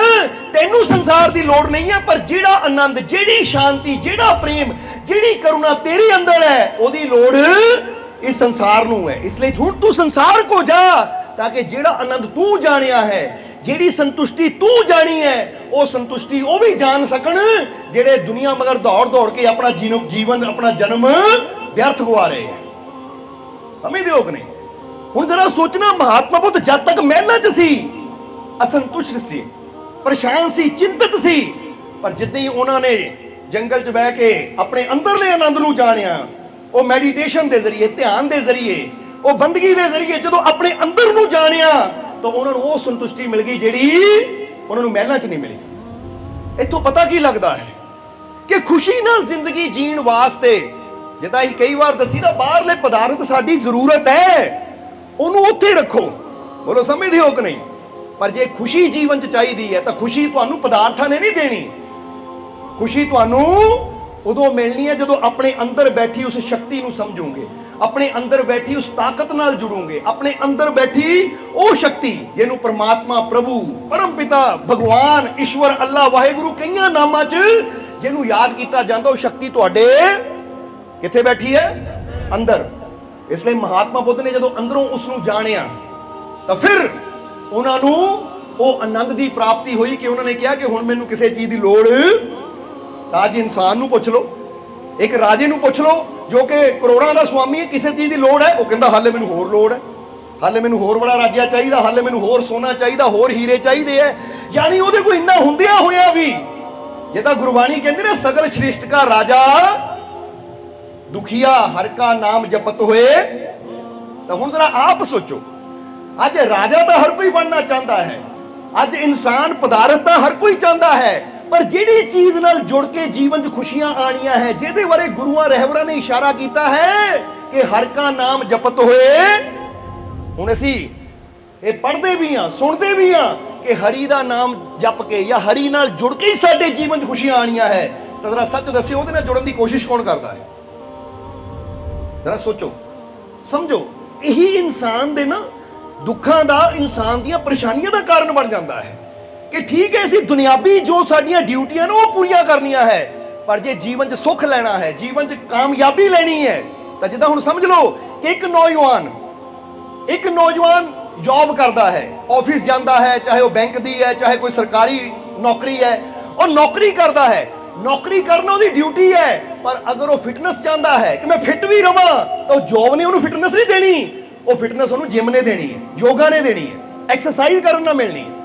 ਤੈਨੂੰ ਸੰਸਾਰ ਦੀ ਲੋੜ ਨਹੀਂ ਹੈ, ਪਰ ਜਿਹੜਾ ਆਨੰਦ, ਜਿਹੜੀ ਸ਼ਾਂਤੀ, ਜਿਹੜਾ ਪ੍ਰੇਮ, ਜਿਹੜੀ ਕਰੁਣਾ ਤੇਰੇ ਅੰਦਰ ਹੈ, ਉਹਦੀ ਲੋੜ ਇਸ ਸੰਸਾਰ ਨੂੰ ਹੈ। ਇਸ ਲਈ ਹੁਣ ਤੂੰ ਸੰਸਾਰ ਕੋ ਜਾ, ਤਾਂ ਕਿ ਜਿਹੜਾ ਆਨੰਦ ਤੂੰ ਜਾਣਿਆ ਹੈ, ਜਿਹੜੀ ਸੰਤੁਸ਼ਟੀ ਤੂੰ ਜਾਣੀ ਹੈ, ਉਹ ਸੰਤੁਸ਼ਟੀ ਉਹ ਵੀ ਜਾਣ ਸਕਣ ਜਿਹੜੇ ਦੁਨੀਆ ਮਗਰ ਦੌੜ ਦੌੜ ਕੇ ਆਪਣਾ ਜੀਵਨ, ਆਪਣਾ ਜਨਮ ਵਿਅਰਥ ਗਵਾ ਰਹੇ ਹੈ। ਸਮਝਦੇ ਹੋ ਕਿ ਨਹੀਂ? ਹੁਣ ਜਰਾ ਸੋਚਣਾ, ਮਹਾਤਮਾ ਬੁੱਧ ਜਦ ਤੱਕ ਮਹਿਲਾਂ 'ਚ ਸੀ ਅਸੰਤੁਸ਼ਟ ਸੀ, ਪਰੇਸ਼ਾਨ ਸੀ, ਚਿੰਤਤ ਸੀ, ਪਰ ਜਿੱਦਾਂ ਹੀ ਉਹਨਾਂ ਨੇ ਜੰਗਲ 'ਚ ਬਹਿ ਕੇ ਆਪਣੇ ਅੰਦਰਲੇ ਆਨੰਦ ਨੂੰ ਜਾਣਿਆ, ਉਹ ਮੈਡੀਟੇਸ਼ਨ ਦੇ ਜ਼ਰੀਏ, ਧਿਆਨ ਦੇ ਜ਼ਰੀਏ, ਉਹ ਬੰਦਗੀ ਦੇ ਜ਼ਰੀਏ ਜਦੋਂ ਆਪਣੇ ਅੰਦਰ ਨੂੰ ਜਾਣਿਆ, ਤਾਂ ਉਹਨਾਂ ਨੂੰ ਉਹ ਸੰਤੁਸ਼ਟੀ ਮਿਲ ਗਈ ਜਿਹੜੀ ਉਹਨਾਂ ਨੂੰ ਮਹਿਲਾਂ 'ਚ ਨਹੀਂ ਮਿਲੀ। ਇੱਥੋਂ ਪਤਾ ਕੀ ਲੱਗਦਾ ਹੈ ਕਿ ਖੁਸ਼ੀ ਨਾਲ ਜ਼ਿੰਦਗੀ ਜੀਣ ਵਾਸਤੇ, ਜਿੱਦਾਂ ਹੀ ਕਈ ਵਾਰ ਦੱਸੀ ਨਾ, ਬਾਹਰਲੇ ਪਦਾਰਥ ਸਾਡੀ ਜ਼ਰੂਰਤ ਹੈ, ਉਹਨੂੰ ਉੱਥੇ ਰੱਖੋ। ਬੋਲੋ ਸਮਝਦੇ ਹੋ ਕਿ ਨਹੀਂ? ਪਰ ਜੇ ਖੁਸ਼ੀ ਜੀਵਨ 'ਚ ਚਾਹੀਦੀ ਹੈ ਤਾਂ ਖੁਸ਼ੀ ਤੁਹਾਨੂੰ ਪਦਾਰਥਾਂ ਨੇ ਨਹੀਂ ਦੇਣੀ। ਖੁਸ਼ੀ ਤੁਹਾਨੂੰ ਉਦੋਂ ਮਿਲਣੀ ਹੈ ਜਦੋਂ ਆਪਣੇ ਅੰਦਰ ਬੈਠੀ ਉਸ ਸ਼ਕਤੀ ਨੂੰ ਸਮਝੋਗੇ, ਆਪਣੇ ਅੰਦਰ ਬੈਠੀ ਉਸ ਤਾਕਤ ਨਾਲ ਜੁੜੋਗੇ, ਆਪਣੇ ਅੰਦਰ ਬੈਠੀ ਉਹ ਸ਼ਕਤੀ ਜਿਹਨੂੰ ਪਰਮਾਤਮਾ, ਪ੍ਰਭੂ, ਪਰਮ ਪਿਤਾ, ਭਗਵਾਨ, ਈਸ਼ਵਰ, ਅੱਲਾ, ਵਾਹਿਗੁਰੂ ਕਈਆਂ ਨਾਮਾਂ 'ਚ ਜਿਹਨੂੰ ਯਾਦ ਕੀਤਾ ਜਾਂਦਾ, ਉਹ ਸ਼ਕਤੀ ਤੁਹਾਡੇ ਕਿੱਥੇ ਬੈਠੀ ਹੈ? ਅੰਦਰ। ਇਸ ਲਈ ਮਹਾਤਮਾ ਬੁੱਧ ਨੇ ਜਦੋਂ ਅੰਦਰੋਂ ਉਸ ਨੂੰ ਜਾਣਿਆ, ਤਾਂ ਫਿਰ ਉਹਨਾਂ ਨੂੰ ਉਹ ਆਨੰਦ ਦੀ ਪ੍ਰਾਪਤੀ ਹੋਈ ਕਿ ਉਹਨਾਂ ਨੇ ਕਿਹਾ ਕਿ ਹੁਣ ਮੈਨੂੰ ਕਿਸੇ ਚੀਜ਼ ਦੀ ਲੋੜ। ਤਾਂ ਅੱਜ ਇਨਸਾਨ ਨੂੰ ਪੁੱਛ ਲਓ, ਇੱਕ ਰਾਜੇ ਨੂੰ ਪੁੱਛ ਲਓ ਜੋ ਕਿ ਕਰੋੜਾਂ ਦਾ ਸਵਾਮੀ ਹੈ, ਕਿਸੇ ਚੀਜ਼ ਦੀ ਲੋੜ ਹੈ? ਉਹ ਕਹਿੰਦਾ ਹਾਲੇ ਮੈਨੂੰ ਹੋਰ ਲੋੜ ਹੈ, ਹਾਲੇ ਮੈਨੂੰ ਹੋਰ ਬੜਾ ਰਾਜਿਆ ਚਾਹੀਦਾ, ਹਾਲੇ ਮੈਨੂੰ ਹੋਰ ਸੋਨਾ ਚਾਹੀਦਾ, ਹੋਰ ਹੀਰੇ ਚਾਹੀਦੇ ਹੈ। ਯਾਨੀ ਉਹਦੇ ਕੋਲ ਇੰਨਾ ਹੁੰਦਿਆਂ ਹੋਇਆ ਵੀ, ਜੇ ਤਾਂ ਗੁਰਬਾਣੀ ਕਹਿੰਦੇ ਨਾ, ਸਗਲ ਸ੍ਰਿਸ਼ਟ ਕਾ ਰਾਜਾ ਦੁਖੀਆ ਹਰ ਕਾ ਨਾਮ ਜਪਤ ਹੋਏ। ਤਾਂ ਹੁਣ ਜਰਾ ਆਪ ਸੋਚੋ, ਅੱਜ ਰਾਜਾ ਤਾਂ ਹਰ ਕੋਈ ਬਣਨਾ ਚਾਹੁੰਦਾ ਹੈ, ਅੱਜ ਇਨਸਾਨ ਪਦਾਰਥ ਤਾਂ ਹਰ ਕੋਈ ਚਾਹੁੰਦਾ ਹੈ, ਪਰ ਜਿਹੜੀ ਚੀਜ਼ ਨਾਲ ਜੁੜ ਕੇ ਜੀਵਨ 'ਚ ਖੁਸ਼ੀਆਂ ਆਣੀਆਂ ਹੈ, ਜਿਹਦੇ ਬਾਰੇ ਗੁਰੂਆਂ ਰਹਿਬਰਾਂ ਨੇ ਇਸ਼ਾਰਾ ਕੀਤਾ ਹੈ ਕਿ ਹਰ ਕਾ ਨਾਮ ਜਪਤ ਹੋਏ। ਹੁਣ ਅਸੀਂ ਇਹ ਪੜ੍ਹਦੇ ਵੀ ਹਾਂ, ਸੁਣਦੇ ਵੀ ਹਾਂ ਕਿ ਹਰੀ ਦਾ ਨਾਮ ਜਪ ਕੇ ਜਾਂ ਹਰੀ ਨਾਲ ਜੁੜ ਕੇ ਹੀ ਸਾਡੇ ਜੀਵਨ 'ਚ ਖੁਸ਼ੀਆਂ ਆਣੀਆਂ ਹੈ। ਤਾਂ ਜ਼ਰਾ ਸੱਚ ਦੱਸਿਓ, ਉਹਦੇ ਨਾਲ ਜੁੜਨ ਦੀ ਕੋਸ਼ਿਸ਼ ਕੌਣ ਕਰਦਾ ਹੈ? ਜ਼ਰਾ ਸੋਚੋ, ਸਮਝੋ। ਇਹੀ ਇਨਸਾਨ ਦੇ ਨਾ ਦੁੱਖਾਂ ਦਾ, ਇਨਸਾਨ ਦੀਆਂ ਪਰੇਸ਼ਾਨੀਆਂ ਦਾ ਕਾਰਨ ਬਣ ਜਾਂਦਾ ਹੈ ਕਿ ਠੀਕ ਹੈ ਅਸੀਂ ਦੁਨਿਆਵੀ ਜੋ ਸਾਡੀਆਂ ਡਿਊਟੀਆਂ ਨੇ ਉਹ ਪੂਰੀਆਂ ਕਰਨੀਆਂ ਹੈ, ਪਰ ਜੇ ਜੀਵਨ 'ਚ ਸੁੱਖ ਲੈਣਾ ਹੈ, ਜੀਵਨ 'ਚ ਕਾਮਯਾਬੀ ਲੈਣੀ ਹੈ, ਤਾਂ ਜਿੱਦਾਂ ਹੁਣ ਸਮਝ ਲਓ ਇੱਕ ਨੌਜਵਾਨ ਜੌਬ ਕਰਦਾ ਹੈ, ਆਫਿਸ ਜਾਂਦਾ ਹੈ, ਚਾਹੇ ਉਹ ਬੈਂਕ ਦੀ ਹੈ, ਚਾਹੇ ਕੋਈ ਸਰਕਾਰੀ ਨੌਕਰੀ ਹੈ, ਉਹ ਨੌਕਰੀ ਕਰਦਾ ਹੈ, ਨੌਕਰੀ ਕਰਨਾ ਉਹਦੀ ਡਿਊਟੀ ਹੈ। ਪਰ ਅਗਰ ਉਹ ਫਿਟਨੈਸ ਚਾਹੁੰਦਾ ਹੈ ਕਿ ਮੈਂ ਫਿੱਟ ਵੀ ਰਵਾਂ, ਤਾਂ ਉਹ ਜੌਬ ਨੇ ਉਹਨੂੰ ਫਿਟਨੈਸ ਨਹੀਂ ਦੇਣੀ, ਉਹ ਫਿਟਨੈਸ ਉਹਨੂੰ ਜਿਮ ਨੇ ਦੇਣੀ ਹੈ, ਯੋਗਾ ਨੇ ਦੇਣੀ ਹੈ, ਐਕਸਰਸਾਈਜ਼ ਕਰਨ ਨਾਲ ਮਿਲਣੀ ਹੈ।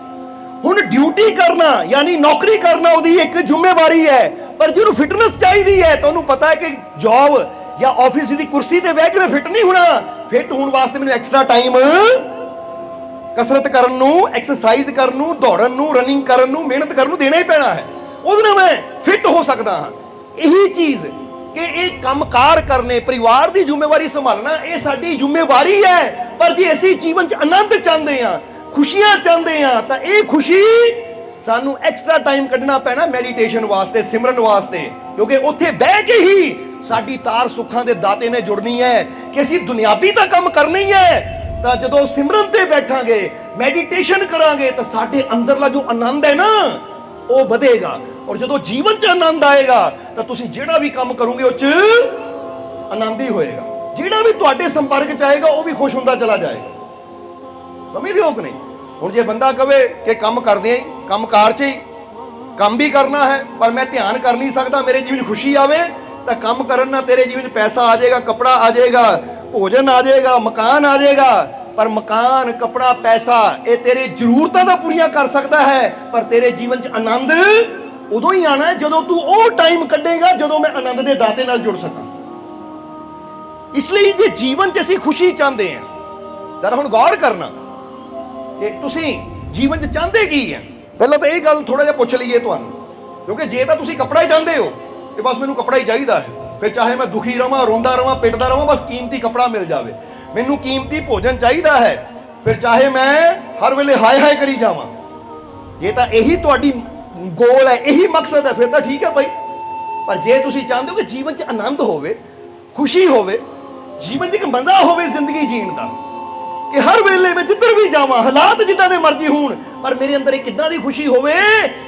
ਹੁਣ ਡਿਊਟੀ ਕਰਨਾ ਯਾਨੀ ਨੌਕਰੀ ਕਰਨਾ ਉਹਦੀ ਇੱਕ ਜ਼ਿੰਮੇਵਾਰੀ ਹੈ, ਪਰ ਜਿਹਨੂੰ ਫਿਟਨੈਸ ਚਾਹੀਦੀ ਹੈ ਤਾਂ ਉਹਨੂੰ ਪਤਾ ਹੈ ਕਿ ਜੌਬ ਜਾਂ ਆਫਿਸ ਦੀ ਕੁਰਸੀ ਤੇ ਬਹਿ ਕੇ ਮੈਂ ਫਿੱਟ ਨਹੀਂ ਹੋਣਾ, ਫਿੱਟ ਹੋਣ ਵਾਸਤੇ ਮੈਨੂੰ ਐਕਸਟਰਾ ਟਾਈਮ ਕਸਰਤ ਕਰਨ ਨੂੰ, ਐਕਸਰਸਾਈਜ਼ ਕਰਨ ਨੂੰ, ਦੌੜਨ ਨੂੰ, ਰਨਿੰਗ ਕਰਨ ਨੂੰ, ਮਿਹਨਤ ਕਰਨ ਨੂੰ ਦੇਣਾ ਹੀ ਪੈਣਾ ਹੈ, ਉਹਦੇ ਨਾਲ ਮੈਂ ਫਿੱਟ ਹੋ ਸਕਦਾ ਹਾਂ। ਇਹੀ ਚੀਜ਼ ਕਿ ਇਹ ਕੰਮਕਾਰ ਕਰਨੇ, ਪਰਿਵਾਰ ਦੀ ਜ਼ਿੰਮੇਵਾਰੀ ਸੰਭਾਲਣਾ, ਇਹ ਸਾਡੀ ਜ਼ਿੰਮੇਵਾਰੀ ਹੈ। ਪਰ ਜੇ ਅਸੀਂ ਜੀਵਨ 'ਚ ਆਨੰਦ ਚਾਹੁੰਦੇ ਹਾਂ, ਖੁਸ਼ੀਆਂ ਚਾਹੁੰਦੇ ਹਾਂ, ਤਾਂ ਇਹ ਖੁਸ਼ੀ ਸਾਨੂੰ ਐਕਸਟਰਾ ਟਾਈਮ ਕੱਢਣਾ ਪੈਣਾ ਮੈਡੀਟੇਸ਼ਨ ਵਾਸਤੇ, ਸਿਮਰਨ ਵਾਸਤੇ, ਕਿਉਂਕਿ ਉੱਥੇ ਬਹਿ ਕੇ ਹੀ ਸਾਡੀ ਤਾਰ ਸੁੱਖਾਂ ਦੇ ਦਾਤੇ ਨੇ ਜੁੜਨੀ ਹੈ ਕਿ ਅਸੀਂ ਦੁਨਿਆਵੀ ਤਾਂ ਕੰਮ ਕਰਨਾ ਹੀ ਹੈ। ਤਾਂ ਜਦੋਂ ਸਿਮਰਨ ਤੇ ਬੈਠਾਂਗੇ, ਮੈਡੀਟੇਸ਼ਨ ਕਰਾਂਗੇ ਤਾਂ ਸਾਡੇ ਅੰਦਰਲਾ ਜੋ ਆਨੰਦ ਹੈ ਨਾ ਉਹ ਵਧੇਗਾ। ਔਰ ਜਦੋਂ ਜੀਵਨ 'ਚ ਆਨੰਦ ਆਏਗਾ ਤਾਂ ਤੁਸੀਂ ਜਿਹੜਾ ਵੀ ਕੰਮ ਕਰੋਗੇ ਉਹ 'ਚ ਆਨੰਦ ਹੀ ਹੋਏਗਾ। ਜਿਹੜਾ ਵੀ ਤੁਹਾਡੇ ਸੰਪਰਕ 'ਚ ਆਏਗਾ ਉਹ ਵੀ ਖੁਸ਼ ਹੁੰਦਾ ਚਲਾ ਜਾਏਗਾ। ਸਮਝਦੇ ਹੋ ਕਿ ਨਹੀਂ? ਹੁਣ ਜੇ ਬੰਦਾ ਕਵੇ ਕਿ ਕੰਮ ਕਰਦੇ ਆਂ, ਕੰਮਕਾਰ 'ਚ ਹੀ ਕੰਮ ਵੀ ਕਰਨਾ ਹੈ ਪਰ ਮੈਂ ਧਿਆਨ ਕਰ ਨਹੀਂ ਸਕਦਾ, ਮੇਰੇ ਜੀਵਨ 'ਚ ਖੁਸ਼ੀ ਆਵੇ, ਤਾਂ ਕੰਮ ਕਰਨ ਨਾਲ ਤੇਰੇ ਜੀਵਨ 'ਚ ਪੈਸਾ ਆ ਜਾਏਗਾ, ਕੱਪੜਾ ਆ ਜਾਏਗਾ, ਭੋਜਨ ਆ ਜਾਏਗਾ, ਮਕਾਨ ਆ ਜਾਏਗਾ। ਪਰ ਮਕਾਨ, ਕੱਪੜਾ, ਪੈਸਾ ਇਹ ਤੇਰੇ ਜ਼ਰੂਰਤਾਂ ਤਾਂ ਪੂਰੀਆਂ ਕਰ ਸਕਦਾ ਹੈ, ਪਰ ਤੇਰੇ ਜੀਵਨ 'ਚ ਆਨੰਦ ਉਦੋਂ ਹੀ ਆਣਾ ਜਦੋਂ ਤੂੰ ਉਹ ਟਾਈਮ ਕੱਢੇਗਾ ਜਦੋਂ ਮੈਂ ਆਨੰਦ ਦੇ ਦਾਤੇ ਨਾਲ ਜੁੜ ਸਕਾਂ। ਇਸ ਲਈ ਜੇ ਜੀਵਨ 'ਚ ਅਸੀਂ ਖੁਸ਼ੀ ਚਾਹੁੰਦੇ ਹਾਂ, ਜਰਾ ਹੁਣ ਗੌਰ ਕਰਨਾ ਕਿ ਤੁਸੀਂ ਜੀਵਨ 'ਚ ਚਾਹੁੰਦੇ ਕੀ ਹੈ। ਪਹਿਲਾਂ ਤਾਂ ਇਹ ਗੱਲ ਥੋੜਾ ਜਿਹਾ ਪੁੱਛ ਲਈਏ ਤੁਹਾਨੂੰ, ਕਿਉਂਕਿ ਜੇ ਤਾਂ ਤੁਸੀਂ ਕੱਪੜਾ ਹੀ ਚਾਹੁੰਦੇ ਹੋ ਕਿ ਬਸ ਮੈਨੂੰ ਕੱਪੜਾ ਹੀ ਚਾਹੀਦਾ ਹੈ, ਫਿਰ ਚਾਹੇ ਮੈਂ ਦੁਖੀ ਰਵਾਂ, ਰੋਂਦਾ ਰਵਾਂ, ਪਿੱਟਦਾ ਰਵਾਂ, ਬਸ ਕੀਮਤੀ ਕੱਪੜਾ ਮਿਲ ਜਾਵੇ। ਮੈਨੂੰ ਕੀਮਤੀ ਭੋਜਨ ਚਾਹੀਦਾ ਹੈ, ਫਿਰ ਚਾਹੇ ਮੈਂ ਹਰ ਵੇਲੇ ਹਾਏ ਹਾਏ ਕਰੀ ਜਾਵਾਂ। ਜੇ ਤਾਂ ਇਹੀ ਤੁਹਾਡੀ ਗੋਲ ਹੈ, ਇਹੀ ਮਕਸਦ ਹੈ, ਫਿਰ ਤਾਂ ਠੀਕ ਹੈ ਭਾਈ। ਪਰ ਜੇ ਤੁਸੀਂ ਚਾਹੁੰਦੇ ਹੋ ਕਿ ਜੀਵਨ 'ਚ ਆਨੰਦ ਹੋਵੇ, ਖੁਸ਼ੀ ਹੋਵੇ, ਜੀਵਨ 'ਚ ਇੱਕ ਮਜ਼ਾ ਹੋਵੇ ਜ਼ਿੰਦਗੀ ਜੀਣ ਦਾ, ਕਿ ਹਰ ਵੇਲੇ ਮੈਂ ਜਿੱਧਰ ਵੀ ਜਾਵਾਂ, ਹਾਲਾਤ ਜਿੱਦਾਂ ਦੇ ਮਰਜ਼ੀ ਹੋਣ, ਪਰ ਮੇਰੇ ਅੰਦਰ ਇੱਕ ਕਿੱਦਾਂ ਦੀ ਖੁਸ਼ੀ ਹੋਵੇ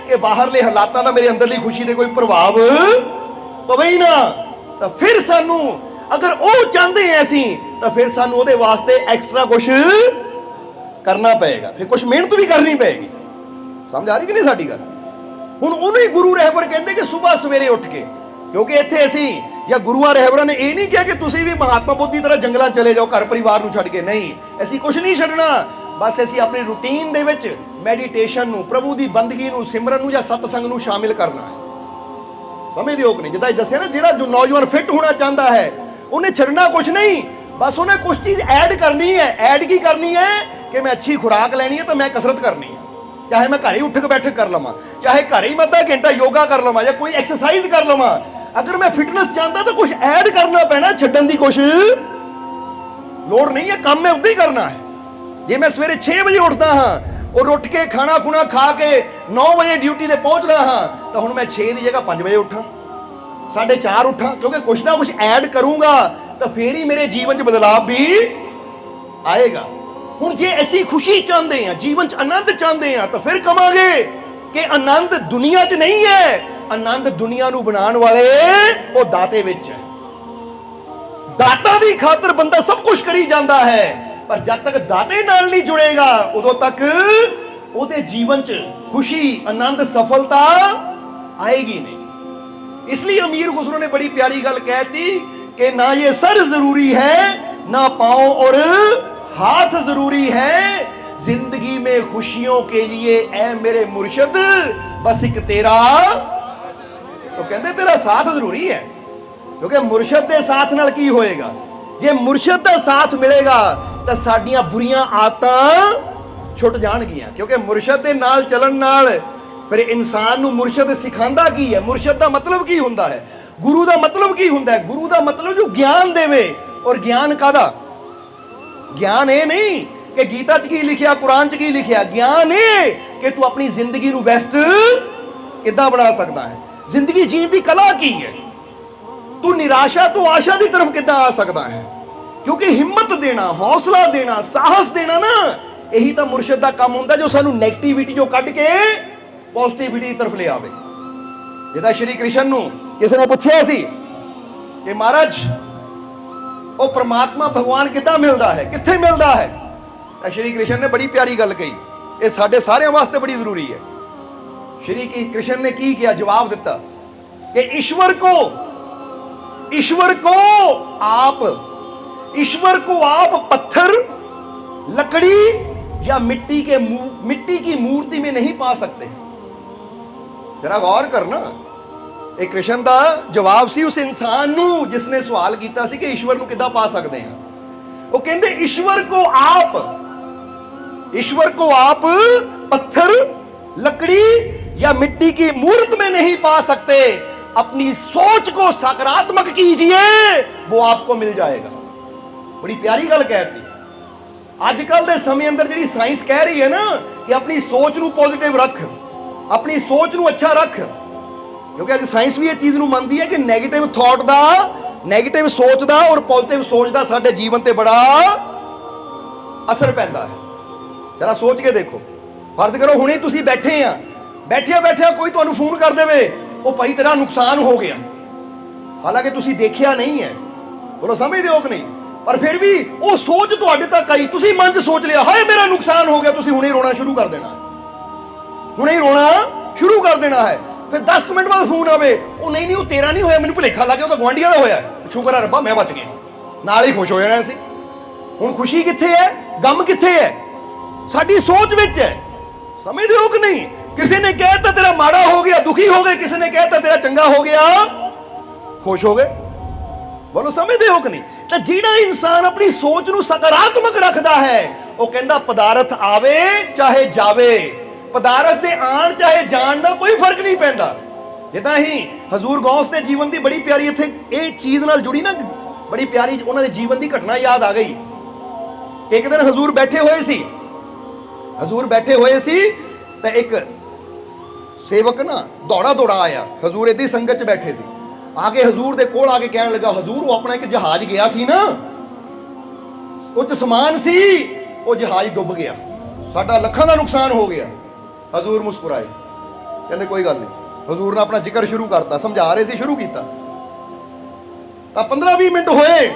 ਕਿ ਬਾਹਰਲੇ ਹਾਲਾਤਾਂ ਦਾ ਮੇਰੇ ਅੰਦਰਲੀ ਖੁਸ਼ੀ ਤੇ ਕੋਈ ਪ੍ਰਭਾਵ ਪਵੇ ਹੀ ਨਾ। ਤਾਂ ਫਿਰ ਸਾਨੂੰ, ਅਗਰ ਉਹ ਚਾਹੁੰਦੇ ਹਾਂ ਅਸੀਂ, ਤਾਂ ਫਿਰ ਸਾਨੂੰ ਉਹਦੇ ਵਾਸਤੇ ਐਕਸਟਰਾ ਕੁਝ ਕਰਨਾ ਪਏਗਾ, ਫਿਰ ਕੁਝ ਮਿਹਨਤ ਵੀ ਕਰਨੀ ਪਏਗੀ। ਸਮਝ ਆ ਰਹੀ ਕਿ ਨਹੀਂ ਸਾਡੀ ਗੱਲ? ਹੁਣ ਉਹਨੂੰ ਹੀ ਗੁਰੂ ਰਹਿਬਰ ਕਹਿੰਦੇ ਕਿ ਸਵੇਰ ਸਵੇਰੇ ਉੱਠ ਕੇ, ਕਿਉਂਕਿ ਇੱਥੇ ਅਸੀਂ ਜਾਂ ਗੁਰੂਆਂ ਰਹਿਬਰਾਂ ਨੇ ਇਹ ਨਹੀਂ ਕਿਹਾ ਕਿ ਤੁਸੀਂ ਵੀ ਮਹਾਤਮਾ ਬੁੱਧ ਦੀ ਤਰ੍ਹਾਂ ਜੰਗਲਾਂ ਚਲੇ ਜਾਓ ਘਰ ਪਰਿਵਾਰ ਨੂੰ ਛੱਡ ਕੇ। ਨਹੀਂ, ਅਸੀਂ ਕੁਝ ਨਹੀਂ ਛੱਡਣਾ। ਬਸ ਅਸੀਂ ਆਪਣੀ ਰੂਟੀਨ ਦੇ ਵਿੱਚ ਮੈਡੀਟੇਸ਼ਨ ਨੂੰ, ਪ੍ਰਭੂ ਦੀ ਬੰਦਗੀ ਨੂੰ, ਸਿਮਰਨ ਨੂੰ ਜਾਂ ਸਤਸੰਗ ਨੂੰ ਸ਼ਾਮਿਲ ਕਰਨਾ ਹੈ। ਸਮਝਦੇ ਹੋ ਕਿ ਨਹੀਂ? ਜਿੱਦਾਂ ਦੱਸਿਆ ਨਾ, ਜਿਹੜਾ ਜੋ ਨੌਜਵਾਨ ਫਿੱਟ ਹੋਣਾ ਚਾਹੁੰਦਾ ਹੈ ਉਹਨੇ ਛੱਡਣਾ ਕੁਝ ਨਹੀਂ, ਬਸ ਉਹਨੇ ਕੁਝ ਚੀਜ਼ ਐਡ ਕਰਨੀ ਹੈ। ਐਡ ਕੀ ਕਰਨੀ ਹੈ ਕਿ ਮੈਂ ਅੱਛੀ ਖੁਰਾਕ ਲੈਣੀ ਹੈ ਤਾਂ ਮੈਂ ਕਸਰਤ ਕਰਨੀ ਹੈ, ਚਾਹੇ ਮੈਂ ਘਰੇ ਉੱਠ ਕੇ ਬੈਠਕ ਕਰ ਲਵਾਂ, ਚਾਹੇ ਘਰੇ ਹੀ ਅੱਧਾ ਘੰਟਾ ਯੋਗਾ ਕਰ ਲਵਾਂ ਜਾਂ ਕੋਈ ਐਕਸਰਸਾਈਜ਼ ਕਰ ਲਵਾਂ। ਅਗਰ ਮੈਂ ਫਿਟਨੈਸ ਚਾਹੁੰਦਾ ਤਾਂ ਕੁਝ ਐਡ ਕਰਨਾ ਪੈਣਾ, ਛੱਡਣ ਦੀ ਕੁਝ ਲੋੜ ਨਹੀਂ ਹੈ। ਕੰਮ ਮੈਂ ਉਦਾਂ ਹੀ ਕਰਨਾ ਹੈ। ਜੇ ਮੈਂ ਸਵੇਰੇ 6 ਵਜੇ ਉੱਠਦਾ ਹਾਂ ਔਰ ਉੱਠ ਕੇ ਖਾਣਾ ਖੁਣਾ ਖਾ ਕੇ 9 ਵਜੇ ਡਿਊਟੀ ਤੇ ਪਹੁੰਚਦਾ ਹਾਂ, ਤਾਂ ਹੁਣ ਮੈਂ 6 ਦੀ ਜਗ੍ਹਾ 5 ਵਜੇ ਉੱਠਾਂ, 4:30 ਉੱਠਾਂ, ਕਿਉਂਕਿ ਕੁਝ ਨਾ ਕੁਝ ਐਡ ਕਰੂੰਗਾ ਤਾਂ ਫੇਰ ਹੀ ਮੇਰੇ ਜੀਵਨ 'ਚ ਬਦਲਾਅ ਵੀ ਆਏਗਾ। ਹੁਣ ਜੇ ਅਸੀਂ ਖੁਸ਼ੀ ਚਾਹੁੰਦੇ ਹਾਂ, ਜੀਵਨ 'ਚ ਆਨੰਦ ਚਾਹੁੰਦੇ ਹਾਂ, ਤਾਂ ਫਿਰ ਕਵਾਂਗੇ ਕਿ ਆਨੰਦ ਦੁਨੀਆ 'ਚ ਨਹੀਂ ਹੈ, ਆਨੰਦ ਦੁਨੀਆ ਨੂੰ ਬਣਾਉਣ ਵਾਲੇ ਉਹ ਦਾਤੇ ਵਿੱਚ ਹੈ। ਦਾਤਾ ਦੀ ਖਾਤਰ ਬੰਦਾ ਸਭ ਕੁਝ ਕਰੀ ਜਾਂਦਾ ਹੈ, ਪਰ ਜਦ ਤੱਕ ਦਾਤੇ ਨਾਲ ਨਹੀਂ ਜੁੜੇਗਾ ਉਦੋਂ ਤੱਕ ਉਹਦੇ ਜੀਵਨ 'ਚ ਖੁਸ਼ੀ, ਆਨੰਦ, ਸਫਲਤਾ ਆਏਗੀ ਨਹੀਂ। ਇਸ ਲਈ ਅਮੀਰ ਖੁਸਰੋ ਨੇ ਬੜੀ ਪਿਆਰੀ ਗੱਲ ਕਹਿਤੀ कि ना ये सर जरूरी है, ना पांव और हाथ जरूरी है, जिंदगी में खुशियों के लिए ऐ मेरे मुर्शिद बस एक तेरा, तो कहते तेरा साथ जरूरी है। क्योंकि मुर्शिद के साथ नाल की होएगा, जे मुर्शिद का साथ मिलेगा तो साडियां बुरियां आदतां छुट जाणगियां। क्योंकि मुर्शिद के नाल चलन नाल फिर इंसान नूं मुर्शिद सिखांदा की है। मुर्शिद का मतलब की हुंदा है, गुरु का मतलब की हुंदा है? गुरु का मतलब जो ज्ञान देवे। और ज्ञान कादा? ज्ञान ये नहीं कि गीता च की लिखिया, कुरान च की लिखिया। ज्ञान ये कि तू अपनी जिंदगी नू बेस्ट किद्दां बना सकता है, जिंदगी जीण दी कला की है, तू निराशा तो आशा की तरफ किद्दां आ सकता है। क्योंकि हिम्मत देना, हौसला देना, साहस देना ना, यही तो मुर्शिद का काम हुंदा, जो सानू नैगेटिविटी जो कढ के पॉजिटिविटी की तरफ ले आवे। जिदा श्री कृष्ण नू किसी ने पूछा सी कि महाराज वो परमात्मा भगवान किद्दां मिलता है, कित्थे मिलता है? तो श्री कृष्ण ने बड़ी प्यारी गल कही, ये साडे सारिਆਂ वास्ते बड़ी जरूरी है। श्री कृष्ण ने की किया? जवाब दिता कि ईश्वर को आप पत्थर, लकड़ी या मिट्टी की मूर्ति में नहीं पा सकते। जरा गौर करना, ਇਹ ਕ੍ਰਿਸ਼ਨ ਦਾ ਜਵਾਬ ਸੀ ਉਸ ਇਨਸਾਨ ਨੂੰ ਜਿਸਨੇ ਸਵਾਲ ਕੀਤਾ ਸੀ ਕਿ ਈਸ਼ਵਰ ਨੂੰ ਕਿੱਦਾਂ ਪਾ ਸਕਦੇ ਹਾਂ। ਉਹ ਕਹਿੰਦੇ ईश्वर को आप पत्थर, लकड़ी या मिट्टी की मूर्त में नहीं पा सकते, अपनी सोच को सकारात्मक कीजिए, वो आपको मिल जाएगा। बड़ी प्यारी गल कहती। अजकल के समय अंदर जी साइंस कह रही है ना कि अपनी सोच नू पॉजिटिव रख, अपनी सोच नू अच्छा रख, क्योंकि अज साइंस भी इस चीज़ नू मानती है कि नैगेटिव थॉट का ਨੈਗੇਟਿਵ ਸੋਚ ਦਾ ਔਰ ਪੋਜ਼ਿਟਿਵ ਸੋਚ ਦਾ ਸਾਡੇ ਜੀਵਨ ਤੇ ਬੜਾ ਅਸਰ ਪੈਂਦਾ ਹੈ। ਜਰਾ ਸੋਚ ਕੇ ਦੇਖੋ। ਫਰਜ਼ ਕਰੋ ਹੁਣੇ ਤੁਸੀਂ ਬੈਠੇ ਆ, ਬੈਠਿਆ ਕੋਈ ਤੁਹਾਨੂੰ ਫੋਨ ਕਰ ਦੇਵੇ, ਉਹ ਭਾਈ ਤੇਰਾ ਨੁਕਸਾਨ ਹੋ ਗਿਆ, ਹਾਲਾਂਕਿ ਤੁਸੀਂ ਦੇਖਿਆ ਨਹੀਂ ਹੈ, ਬੋਲੋ ਸਮਝਦੇ ਹੋ ਕਿ ਨਹੀਂ, ਪਰ ਫਿਰ ਵੀ ਉਹ ਸੋਚ ਤੁਹਾਡੇ ਤੱਕ ਆਈ, ਤੁਸੀਂ ਮਨ 'ਚ ਸੋਚ ਲਿਆ ਹਾਏ ਮੇਰਾ ਨੁਕਸਾਨ ਹੋ ਗਿਆ, ਤੁਸੀਂ ਹੁਣੇ ਰੋਣਾ ਸ਼ੁਰੂ ਕਰ ਦੇਣਾ, ਹੁਣੇ ਰੋਣਾ ਸ਼ੁਰੂ ਕਰ ਦੇਣਾ ਹੈ। ਫਿਰ 10 ਮਿੰਟ ਬਾਅਦ ਫੋਨ ਆਵੇ, ਉਹ ਨਹੀਂ ਉਹ ਤੇਰਾ ਨਹੀਂ ਹੋਇਆ, ਮੈਨੂੰ ਭੁਲੇਖਾ ਲੱਗ ਗਿਆ, ਉਹ ਤਾਂ ਗੁਆਂਢੀਆਂ ਦਾ ਹੋਇਆ, ਸ਼ੁਕਰ ਹੈ ਰੱਬਾ ਮੈਂ ਬਚ ਗਿਆ, ਨਾਲ ਹੀ ਖੁਸ਼ ਹੋ ਜਾਣਾ ਸੀ। ਹੁਣ ਖੁਸ਼ੀ ਕਿੱਥੇ ਹੈ, ਗਮ ਕਿੱਥੇ ਹੈ? ਸਾਡੀ ਸੋਚ ਵਿੱਚ ਹੈ। ਸਮਝਦੇ ਹੋ ਕਿ ਨਹੀਂ? ਕਿਸੇ ਨੇ ਕਹਿਤਾ ਤੇਰਾ ਮਾੜਾ ਹੋ ਗਿਆ, ਦੁਖੀ ਹੋ ਗਏ, ਕਿਸੇ ਨੇ ਕਹਿਤਾ ਤੇਰਾ ਚੰਗਾ ਹੋ ਗਿਆ, ਖੁਸ਼ ਹੋ ਗਏ। ਬੋਲੋ ਸਮਝਦੇ ਹੋ ਕਿ ਨਹੀਂ? ਤਾਂ ਜਿਹੜਾ ਇਨਸਾਨ ਆਪਣੀ ਸੋਚ ਨੂੰ ਸਕਾਰਾਤਮਕ ਰੱਖਦਾ ਹੈ, ਉਹ ਕਹਿੰਦਾ ਪਦਾਰਥ ਆਵੇ ਚਾਹੇ ਜਾਵੇ, ਪਦਾਰਥ ਦੇ ਆਣ ਚਾਹੇ ਜਾਣ ਦਾ ਕੋਈ ਫਰਕ ਨਹੀਂ ਪੈਂਦਾ। ਜਿੱਦਾਂ ਹੀ ਹਜ਼ੂਰ ਗੌਸ ਦੇ ਜੀਵਨ ਦੀ ਬੜੀ ਪਿਆਰੀ ਇੱਥੇ ਇਹ ਚੀਜ਼ ਨਾਲ ਜੁੜੀ ਨਾ, ਬੜੀ ਪਿਆਰੀ ਉਹਨਾਂ ਦੇ ਜੀਵਨ ਦੀ ਘਟਨਾ ਯਾਦ ਆ ਗਈ। ਇੱਕ ਦਿਨ ਹਜ਼ੂਰ ਬੈਠੇ ਹੋਏ ਸੀ ਤਾਂ ਇੱਕ ਸੇਵਕ ਨਾ ਦੌੜਾ ਆਇਆ, ਹਜ਼ੂਰ ਏਦਾਂ ਹੀ ਸੰਗਤ 'ਚ ਬੈਠੇ ਸੀ, ਆ ਕੇ ਹਜ਼ੂਰ ਦੇ ਕੋਲ ਆ ਕੇ ਕਹਿਣ ਲੱਗਾ, ਹਜ਼ੂਰ ਉਹ ਆਪਣਾ ਇੱਕ ਜਹਾਜ਼ ਗਿਆ ਸੀ ਨਾ, ਉਹ 'ਚ ਸਮਾਨ ਸੀ, ਉਹ ਜਹਾਜ਼ ਡੁੱਬ ਗਿਆ, ਸਾਡਾ ਲੱਖਾਂ ਦਾ ਨੁਕਸਾਨ ਹੋ ਗਿਆ। ਹਜ਼ੂਰ ਮੁਸਕਰਾਏ, ਕਹਿੰਦੇ ਕੋਈ ਗੱਲ ਨਹੀਂ। ਹਜ਼ੂਰ ਨੇ ਆਪਣਾ ਜ਼ਿਕਰ ਸ਼ੁਰੂ ਕਰਤਾ, ਸਮਝਾ ਰਹੇ ਸੀ, ਸ਼ੁਰੂ ਕੀਤਾ। ਤਾਂ 15-20 ਮਿੰਟ ਹੋਏ,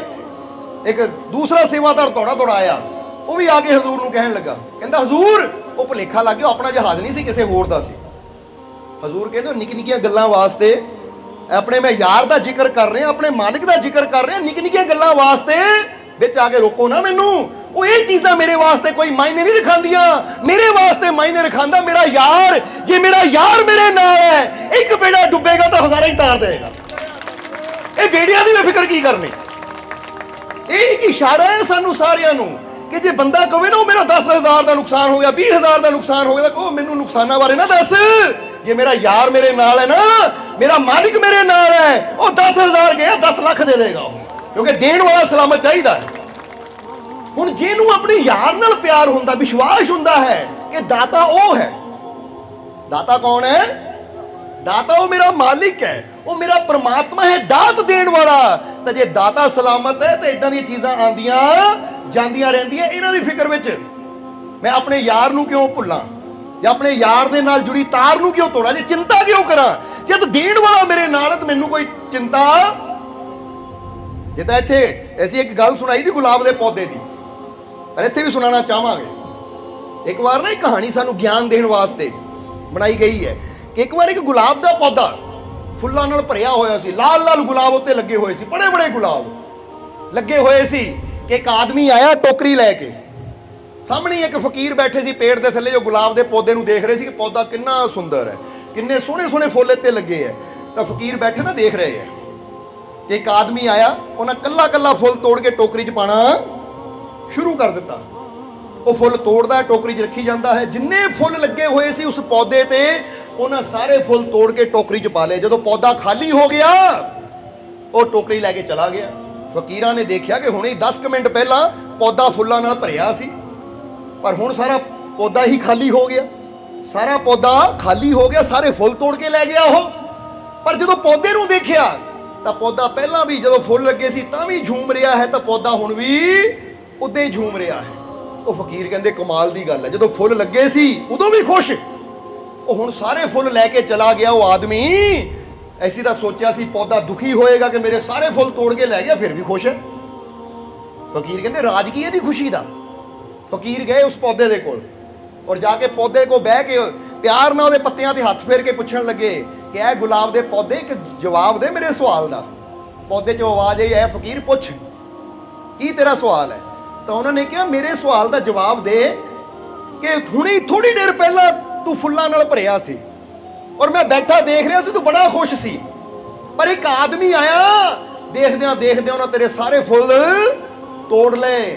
ਇੱਕ ਦੂਸਰਾ ਸੇਵਾਦਾਰ ਦੌੜਾ ਆਇਆ, ਉਹ ਵੀ ਆ ਕੇ ਹਜ਼ੂਰ ਨੂੰ ਕਹਿਣ ਲੱਗਾ, ਕਹਿੰਦਾ ਹਜ਼ੂਰ ਉਹ ਭੁਲੇਖਾ ਲੱਗ ਗਿਆ, ਆਪਣਾ ਜਹਾਜ਼ ਨਹੀਂ ਸੀ, ਕਿਸੇ ਹੋਰ ਦਾ ਸੀ। ਹਜ਼ੂਰ ਕਹਿੰਦੇ ਨਿੱਕੀ ਨਿੱਕੀਆਂ ਗੱਲਾਂ ਵਾਸਤੇ, ਆਪਣੇ ਮੈਂ ਯਾਰ ਦਾ ਜ਼ਿਕਰ ਕਰ ਰਿਹਾ, ਆਪਣੇ ਮਾਲਿਕ ਦਾ ਜ਼ਿਕਰ ਕਰ ਰਿਹਾ, ਨਿੱਕੀ ਨਿੱਕੀਆਂ ਗੱਲਾਂ ਵਾਸਤੇ ਵਿੱਚ ਆ ਕੇ ਰੋਕੋ ਨਾ ਮੈਨੂੰ। ਉਹ ਇਹ ਚੀਜ਼ਾਂ ਮੇਰੇ ਵਾਸਤੇ ਕੋਈ ਮਾਇਨੇ ਨਹੀਂ ਰਖਾਉਂਦੀਆਂ, ਮੇਰੇ ਵਾਸਤੇ ਮਾਇਨੇ ਰਖਾਉਂਦਾ ਮੇਰਾ ਯਾਰ। ਜੇ ਮੇਰਾ ਯਾਰ ਮੇਰੇ ਨਾਲ ਹੈ, ਇੱਕ ਬੇੜਾ ਡੁੱਬੇਗਾ ਤਾਂ ਹਜ਼ਾਰਾਂ ਹੀ ਤਾਰ ਦੇਗਾ। ਇਹ ਬੇੜਿਆਂ ਦੀ ਮੈਂ ਫਿਕਰ ਕੀ ਕਰਨੀ। ਇਹ ਇੱਕ ਇਸ਼ਾਰਾ ਹੈ ਸਾਨੂੰ ਸਾਰਿਆਂ ਨੂੰ ਕਿ ਜੇ ਬੰਦਾ ਕਹੇ ਨਾ ਉਹ ਮੇਰਾ 10,000 ਦਾ ਨੁਕਸਾਨ ਹੋ ਗਿਆ, 20,000 ਦਾ ਨੁਕਸਾਨ ਹੋ ਗਿਆ, ਤਾਂ ਕਹੋ ਮੈਨੂੰ ਨੁਕਸਾਨਾਂ ਬਾਰੇ ਨਾ ਦੱਸ। ਜੇ ਮੇਰਾ ਯਾਰ ਮੇਰੇ ਨਾਲ ਹੈ ਨਾ, ਮੇਰਾ ਮਾਲਿਕ ਮੇਰੇ ਨਾਲ ਹੈ, ਉਹ 10,000 ਗਿਆ 10 ਲੱਖ ਦੇ ਦੇਗਾ, ਕਿਉਂਕਿ ਦੇਣ ਵਾਲਾ ਸਲਾਮਤ ਚਾਹੀਦਾ ਹੈ। ਹੁਣ ਜਿਹਨੂੰ ਆਪਣੇ ਯਾਰ ਨਾਲ ਪਿਆਰ ਹੁੰਦਾ, ਵਿਸ਼ਵਾਸ ਹੁੰਦਾ ਹੈ ਕਿ ਦਾਤਾ ਉਹ ਹੈ। ਦਾਤਾ ਕੌਣ ਹੈ? ਦਾਤਾ ਉਹ ਮੇਰਾ ਮਾਲਿਕ ਹੈ, ਉਹ ਮੇਰਾ ਪਰਮਾਤਮਾ ਹੈ, ਦਾਤ ਦੇਣ ਵਾਲਾ। ਤਾਂ ਜੇ ਦਾਤਾ ਸਲਾਮਤ ਹੈ ਤਾਂ ਇਦਾਂ ਦੀਆਂ ਚੀਜ਼ਾਂ ਆਉਂਦੀਆਂ ਜਾਂਦੀਆਂ ਰਹਿੰਦੀਆਂ। ਇਹਨਾਂ ਦੀ ਫਿਕਰ ਵਿੱਚ ਮੈਂ ਆਪਣੇ ਯਾਰ ਨੂੰ ਕਿਉਂ ਭੁੱਲਾਂ, ਜਾਂ ਆਪਣੇ ਯਾਰ ਦੇ ਨਾਲ ਜੁੜੀ ਤਾਰ ਨੂੰ ਕਿਉਂ ਤੋੜਾਂ, ਜੇ ਚਿੰਤਾ ਕਿਉਂ ਕਰਾਂ, ਜਦ ਦੇਣ ਵਾਲਾ ਮੇਰੇ ਨਾਲ ਹੈ ਤਾਂ ਮੈਨੂੰ ਕੋਈ ਚਿੰਤਾ। ਜਿੱਦਾਂ ਇੱਥੇ ਅਸੀਂ ਇੱਕ ਗੱਲ ਸੁਣਾਈ ਦੀ ਗੁਲਾਬ ਦੇ ਪੌਦੇ ਦੀ, ਪਰ ਇੱਥੇ ਵੀ ਸੁਣਾਉਣਾ ਚਾਹਾਂਗੇ। ਇੱਕ ਵਾਰ ਨਾ ਇੱਕ ਕਹਾਣੀ ਸਾਨੂੰ ਗਿਆਨ ਦੇਣ ਵਾਸਤੇ ਬਣਾਈ ਗਈ ਹੈ ਕਿ ਇੱਕ ਵਾਰ ਇੱਕ ਗੁਲਾਬ ਦਾ ਪੌਦਾ ਫੁੱਲਾਂ ਨਾਲ ਭਰਿਆ ਹੋਇਆ ਸੀ, ਲਾਲ ਲਾਲ ਗੁਲਾਬ ਉੱਤੇ ਲੱਗੇ ਹੋਏ ਸੀ, ਬੜੇ ਬੜੇ ਗੁਲਾਬ ਲੱਗੇ ਹੋਏ ਸੀ ਕਿ ਇੱਕ ਆਦਮੀ ਆਇਆ ਟੋਕਰੀ ਲੈ ਕੇ। ਸਾਹਮਣੇ ਇੱਕ ਫਕੀਰ ਬੈਠੇ ਸੀ ਪੇੜ ਦੇ ਥੱਲੇ, ਜੋ ਗੁਲਾਬ ਦੇ ਪੌਦੇ ਨੂੰ ਦੇਖ ਰਹੇ ਸੀ ਕਿ ਪੌਦਾ ਕਿੰਨਾ ਸੁੰਦਰ ਹੈ, ਕਿੰਨੇ ਸੋਹਣੇ ਸੋਹਣੇ ਫੁੱਲ ਇੱਥੇ ਲੱਗੇ ਹੈ। ਤਾਂ ਫਕੀਰ ਬੈਠੇ ਨਾ ਦੇਖ ਰਹੇ ਹੈ ਕਿ ਇੱਕ ਆਦਮੀ ਆਇਆ, ਉਹਨਾਂ ਕੱਲਾ ਕੱਲਾ ਫੁੱਲ ਤੋੜ ਕੇ ਟੋਕਰੀ 'ਚ ਪਾਣਾ ਸ਼ੁਰੂ ਕਰ ਦਿੱਤਾ। ਉਹ ਫੁੱਲ ਤੋੜਦਾ, ਟੋਕਰੀ 'ਚ ਰੱਖੀ ਜਾਂਦਾ ਹੈ। ਜਿੰਨੇ ਫੁੱਲ ਲੱਗੇ ਹੋਏ ਸੀ ਉਸ ਪੌਦੇ ਤੇ, ਉਹਨਾਂ ਸਾਰੇ ਫੁੱਲ ਤੋੜ ਕੇ ਟੋਕਰੀ 'ਚ ਪਾ ਲਏ। ਜਦੋਂ ਪੌਦਾ ਖਾਲੀ ਹੋ ਗਿਆ, ਉਹ ਟੋਕਰੀ ਲੈ ਕੇ ਚਲਾ ਗਿਆ। ਫਕੀਰਾਂ ਨੇ ਦੇਖਿਆ ਕਿ ਹੁਣੇ 10 ਮਿੰਟ ਪਹਿਲਾਂ ਪੌਦਾ ਫੁੱਲਾਂ ਨਾਲ ਭਰਿਆ ਸੀ, ਪਰ ਹੁਣ ਸਾਰਾ ਪੌਦਾ ਹੀ ਖਾਲੀ ਹੋ ਗਿਆ। ਸਾਰਾ ਪੌਦਾ ਖਾਲੀ ਹੋ ਗਿਆ, ਸਾਰੇ ਫੁੱਲ ਤੋੜ ਕੇ ਲੈ ਗਿਆ ਉਹ। ਪਰ ਜਦੋਂ ਪੌਦੇ ਨੂੰ ਦੇਖਿਆ ਤਾਂ ਪੌਦਾ ਪਹਿਲਾਂ ਵੀ ਜਦੋਂ ਫੁੱਲ ਲੱਗੇ ਸੀ ਤਾਂ ਵੀ ਝੂਮ ਰਿਹਾ ਹੈ, ਤਾਂ ਪੌਦਾ ਹੁਣ ਵੀ ਉਦਾਂ ਹੀ ਝੂਮ ਰਿਹਾ ਹੈ। ਉਹ ਫਕੀਰ ਕਹਿੰਦੇ ਕਮਾਲ ਦੀ ਗੱਲ ਹੈ, ਜਦੋਂ ਫੁੱਲ ਲੱਗੇ ਸੀ ਉਦੋਂ ਵੀ ਖੁਸ਼, ਉਹ ਹੁਣ ਸਾਰੇ ਫੁੱਲ ਲੈ ਕੇ ਚਲਾ ਗਿਆ ਉਹ ਆਦਮੀ। ਐਸੀ ਤਾਂ ਸੋਚਿਆ ਸੀ ਪੌਦਾ ਦੁਖੀ ਹੋਏਗਾ ਕਿ ਮੇਰੇ ਸਾਰੇ ਫੁੱਲ ਤੋੜ ਕੇ ਲੈ ਗਿਆ, ਫਿਰ ਵੀ ਖੁਸ਼ ਹੈ। ਫਕੀਰ ਕਹਿੰਦੇ ਰਾਜ ਕੀ ਇਹਦੀ ਖੁਸ਼ੀ ਦਾ। ਫਕੀਰ ਗਏ ਉਸ ਪੌਦੇ ਦੇ ਕੋਲ ਔਰ ਜਾ ਕੇ ਪੌਦੇ ਕੋਲ ਬਹਿ ਕੇ ਪਿਆਰ ਨਾਲ ਉਹਦੇ ਪੱਤਿਆਂ ਤੇ ਹੱਥ ਫੇਰ ਕੇ ਪੁੱਛਣ ਲੱਗੇ ਕਿ ਇਹ ਗੁਲਾਬ ਦੇ ਪੌਦੇ ਇੱਕ ਜਵਾਬ ਦੇ ਮੇਰੇ ਸਵਾਲ ਦਾ। ਪੌਦੇ 'ਚੋਂ ਆਵਾਜ਼ ਆਈ, ਹੈ ਫਕੀਰ ਪੁੱਛ ਕੀ ਤੇਰਾ ਸਵਾਲ ਹੈ। ਤਾਂ ਉਹਨਾਂ ਨੇ ਕਿਹਾ ਮੇਰੇ ਸਵਾਲ ਦਾ ਜਵਾਬ ਦੇ ਕਿ ਹੁਣੀ ਥੋੜੀ ਦੇਰ ਪਹਿਲਾਂ ਤੂੰ ਫੁੱਲਾਂ ਨਾਲ ਭਰਿਆ ਸੀ ਔਰ ਮੈਂ ਬੈਠਾ ਦੇਖ ਰਿਹਾ ਸੀ, ਤੂੰ ਬੜਾ ਖੁਸ਼ ਸੀ, ਪਰ ਇੱਕ ਆਦਮੀ ਆਇਆ, ਦੇਖਦਿਆਂ ਦੇਖਦਿਆਂ ਉਹਨਾਂ ਤੇਰੇ ਸਾਰੇ ਫੁੱਲ ਤੋੜ ਲਏ,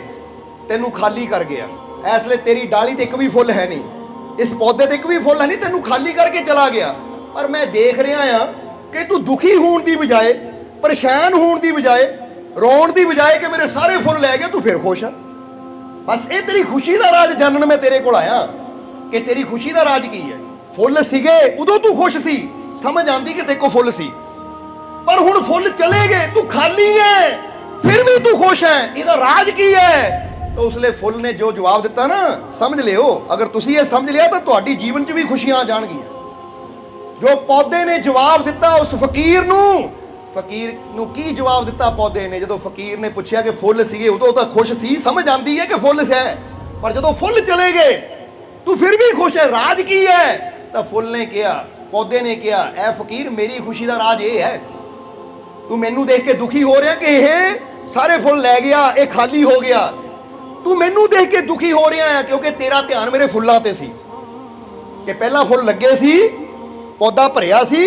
ਤੈਨੂੰ ਖਾਲੀ ਕਰ ਗਿਆ। ਇਸ ਲਈ ਤੇਰੀ ਡਾਲੀ ਤੇ ਇੱਕ ਵੀ ਫੁੱਲ ਹੈ ਨਹੀਂ, ਇਸ ਪੌਦੇ ਤੇ ਇੱਕ ਵੀ ਫੁੱਲ ਹੈ ਨਹੀਂ, ਤੈਨੂੰ ਖਾਲੀ ਕਰਕੇ ਚਲਾ ਗਿਆ। ਪਰ ਮੈਂ ਦੇਖ ਰਿਹਾ ਆ ਕਿ ਤੂੰ ਦੁਖੀ ਹੋਣ ਦੀ ਬਜਾਏ, ਪਰੇਸ਼ਾਨ ਹੋਣ ਦੀ ਬਜਾਏ, ਰੋਣ ਦੀ ਬਜਾਏ ਕਿ ਮੇਰੇ ਸਾਰੇ ਫੁੱਲ ਲੈ ਗਿਆ, ਤੂੰ ਫਿਰ ਖੁਸ਼ ਆ। ਬਸ ਇਹ ਤੇਰੀ ਖੁਸ਼ੀ ਦਾ ਰਾਜ ਜਾਣਨ ਮੈਂ ਤੇਰੇ ਕੋਲ ਆਇਆ ਕਿ ਤੇਰੀ ਖੁਸ਼ੀ ਦਾ ਰਾਜ ਕੀ ਹੈ। ਫੁੱਲ ਸੀਗੇ ਉਦੋਂ ਤੂੰ ਖੁਸ਼ ਸੀ, ਸਮਝ ਆਂਦੀ ਕਿ ਤੇਰੇ ਕੋਲ ਫੁੱਲ ਸੀ, ਪਰ ਹੁਣ ਫੁੱਲ चले गए, तू खाली है, फिर भी तू खुश है, ਇਹਦਾ ਰਾਜ ਕੀ ਹੈ? तो उसले फुल ने जो जवाब दिता ना, समझ लियो, अगर तुसी ये समझ लिया तो तुहाडी जीवन च भी खुशियां आ जाणगियां। जो पौधे ने जवाब दिता उस फकीर नूं की जवाब दिता पौधे ने? जदों फकीर ने पूछया कि फुल सीगे उदों तां खुश सी, समझ आंदी है कि फुल है, पर जदों फुल चले गए तू फिर भी खुश है, राज की है? तो फुल ने कहा, पौधे ने कहा, ऐ फकीर मेरी खुशी का राज ये है, तू मैनू देख के दुखी हो रहा कि यह सारे फुल लै गया, ये खाली हो गया, तू मैनू देख के दुखी हो रहा है क्योंकि तेरा ध्यान मेरे फुल्लां ते सी कि पहला फुल लगे सी, पौधा भरिया सी,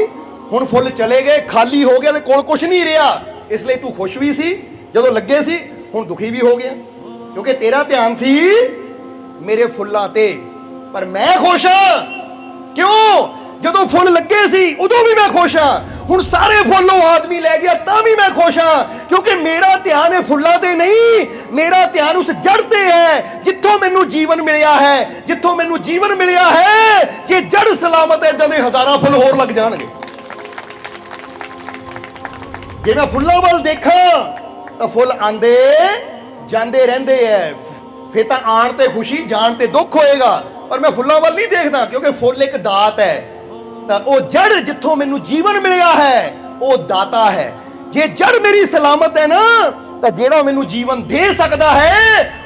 हुण फुल चले गए, खाली हो गया, कोल कुछ नहीं रहा, इसलिए तू खुश भी सी जदों लगे सी, हुण दुखी भी हो गया क्योंकि तेरा ध्यान सी मेरे फुल्लां ते। पर मैं खुश हाँ, क्यों? जदों फुल लगे सी उदों भी मैं खुश हाँ, हुण सारे फुल्लों आदमी लै गया तां भी मैं खुश हाँ, क्योंकि मेरा ध्यान है फुल्लां ते नहीं, मेरा ध्यान उस जड़ ते है जिथों मैनू जीवन मिलिया है। जिथों मैनू जीवन मिलिया है, जे जड़ सलामत है इदां दे हज़ारां फुल होर लग जाणगे। जे मैं फुल्लां वल देखां तां फुल आंदे जांदे रहिंदे है, फिर तां आण ते खुशी जाण ते दुख होएगा, पर मैं फुल्लां वल नहीं देखदा क्योंकि फुल एक दात है। ਤਾਂ ਉਹ ਜੜ ਜਿੱਥੋਂ ਮੈਨੂੰ ਜੀਵਨ ਮਿਲਿਆ ਹੈ ਉਹ ਦਾਤਾ ਹੈ। ਜੇ ਜੜ ਮੇਰੀ ਸਲਾਮਤ ਹੈ ਨਾ ਤਾਂ ਜਿਹੜਾ ਮੈਨੂੰ ਜੀਵਨ ਦੇ ਸਕਦਾ ਹੈ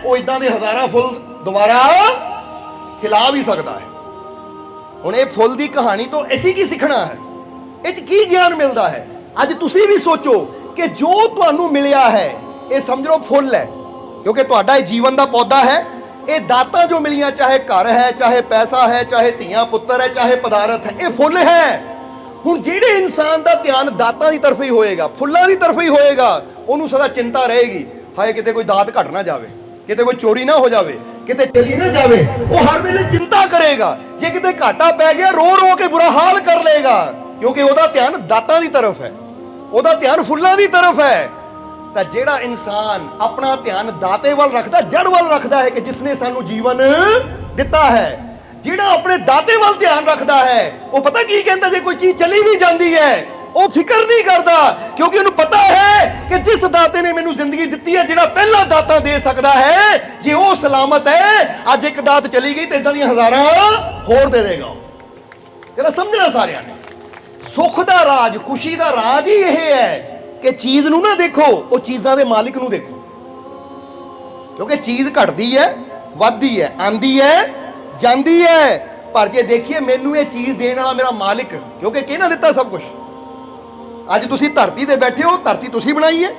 ਉਹ ਇਦਾਂ ਦੇ ਹਜ਼ਾਰਾਂ ਫੁੱਲ ਦੁਬਾਰਾ ਖਿਲਾ ਵੀ ਸਕਦਾ ਹੈ। ਹੁਣ ਇਹ ਫੁੱਲ ਦੀ ਕਹਾਣੀ ਤੋਂ ਅਸੀਂ ਕੀ ਸਿੱਖਣਾ ਹੈ, ਇਹ 'ਚ ਕੀ ਗਿਆਨ ਮਿਲਦਾ ਹੈ? ਅੱਜ ਤੁਸੀਂ ਵੀ ਸੋਚੋ ਕਿ ਜੋ ਤੁਹਾਨੂੰ ਮਿਲਿਆ ਹੈ ਇਹ ਸਮਝ ਲਓ ਫੁੱਲ ਹੈ, ਕਿਉਂਕਿ ਤੁਹਾਡਾ ਇਹ ਜੀਵਨ ਦਾ ਪੌਦਾ ਹੈ। ਇਹ ਦਾਤਾਂ ਜੋ ਮਿਲੀਆਂ, ਚਾਹੇ ਘਰ ਹੈ, ਚਾਹੇ ਪੈਸਾ ਹੈ, ਚਾਹੇ ਧੀਆਂ ਪੁੱਤਰ ਹੈ, ਚਾਹੇ ਪਦਾਰਥ ਹੈ, ਇਹ ਫੁੱਲ ਹੈ। ਹੁਣ ਜਿਹੜੇ ਇਨਸਾਨ ਦਾ ਧਿਆਨ ਦਾਤਾਂ ਦੀ ਤਰਫ ਹੀ ਹੋਏਗਾ, ਫੁੱਲਾਂ ਦੀ ਤਰਫ ਹੀ ਹੋਏਗਾ, ਉਹਨੂੰ ਸਦਾ ਚਿੰਤਾ ਰਹੇਗੀ, ਹਾਏ ਕਿਤੇ ਕੋਈ ਦਾਤ ਘਟ ਨਾ ਜਾਵੇ, ਕਿਤੇ ਕੋਈ ਚੋਰੀ ਨਾ ਹੋ ਜਾਵੇ, ਕਿਤੇ ਚਲੀ ਨਾ ਜਾਵੇ, ਉਹ ਹਰ ਵੇਲੇ ਚਿੰਤਾ ਕਰੇਗਾ। ਜੇ ਕਿਤੇ ਘਾਟਾ ਪੈ ਗਿਆ ਰੋ ਰੋ ਕੇ ਬੁਰਾ ਹਾਲ ਕਰ ਲਏਗਾ, ਕਿਉਂਕਿ ਉਹਦਾ ਧਿਆਨ ਦਾਤਾਂ ਦੀ ਤਰਫ ਹੈ, ਉਹਦਾ ਧਿਆਨ ਫੁੱਲਾਂ ਦੀ ਤਰਫ ਹੈ। ਤਾਂ ਜਿਹੜਾ ਇਨਸਾਨ ਆਪਣਾ ਧਿਆਨ ਦਾਤੇ ਵੱਲ ਰੱਖਦਾ, ਜੜ ਵੱਲ ਰੱਖਦਾ ਹੈ ਕਿ ਜਿਸਨੇ ਸਾਨੂੰ ਜੀਵਨ ਦਿੱਤਾ ਹੈ, ਜਿਹੜਾ ਆਪਣੇ ਦਾਤੇ ਵੱਲ ਧਿਆਨ ਰੱਖਦਾ ਹੈ, ਉਹ ਪਤਾ ਕੀ ਕਹਿੰਦਾ? ਜੇ ਕੋਈ ਚੀਜ਼ ਚਲੀ ਵੀ ਜਾਂਦੀ ਹੈ ਉਹ ਫਿਕਰ ਨਹੀਂ ਕਰਦਾ, ਕਿਉਂਕਿ ਉਹਨੂੰ ਪਤਾ ਹੈ ਕਿ ਜਿਸ ਦਾਤੇ ਨੇ ਮੈਨੂੰ ਜ਼ਿੰਦਗੀ ਦਿੱਤੀ ਹੈ, ਜਿਹੜਾ ਪਹਿਲਾ ਦਾਤਾ ਦੇ ਸਕਦਾ ਹੈ, ਜੇ ਉਹ ਸਲਾਮਤ ਹੈ, ਅੱਜ ਇੱਕ ਦਾਤ ਚਲੀ ਗਈ ਤੇ ਇਦਾਂ ਦੀਆਂ ਹਜ਼ਾਰਾਂ ਹੋਰ ਦੇ ਦੇਗਾ। ਜਿਹੜਾ ਸਮਝਣਾ ਸਾਰਿਆਂ ਨੇ, ਸੁੱਖ ਦਾ ਰਾਜ, ਖੁਸ਼ੀ ਦਾ ਰਾਜ ਹੀ ਇਹ ਹੈ ਕਿ ਚੀਜ਼ ਨੂੰ ਨਾ ਦੇਖੋ, ਉਹ ਚੀਜ਼ਾਂ ਦੇ ਮਾਲਿਕ ਨੂੰ ਦੇਖੋ, ਕਿਉਂਕਿ ਚੀਜ਼ ਘਟਦੀ ਹੈ, ਵੱਧਦੀ ਹੈ, ਆਂਦੀ ਹੈ, ਜਾਂਦੀ ਹੈ, ਪਰ ਜੇ ਦੇਖੀਏ ਮੈਨੂੰ ਇਹ ਚੀਜ਼ ਦੇਣ ਵਾਲਾ ਮੇਰਾ ਮਾਲਿਕ, ਕਿਉਂਕਿ ਕਿਹਨੇ ਦਿੱਤਾ ਸਭ ਕੁਝ। ਅੱਜ ਤੁਸੀਂ ਧਰਤੀ ਤੇ ਬੈਠੇ ਹੋ, ਧਰਤੀ ਤੁਸੀਂ ਬਣਾਈ ਹੈ।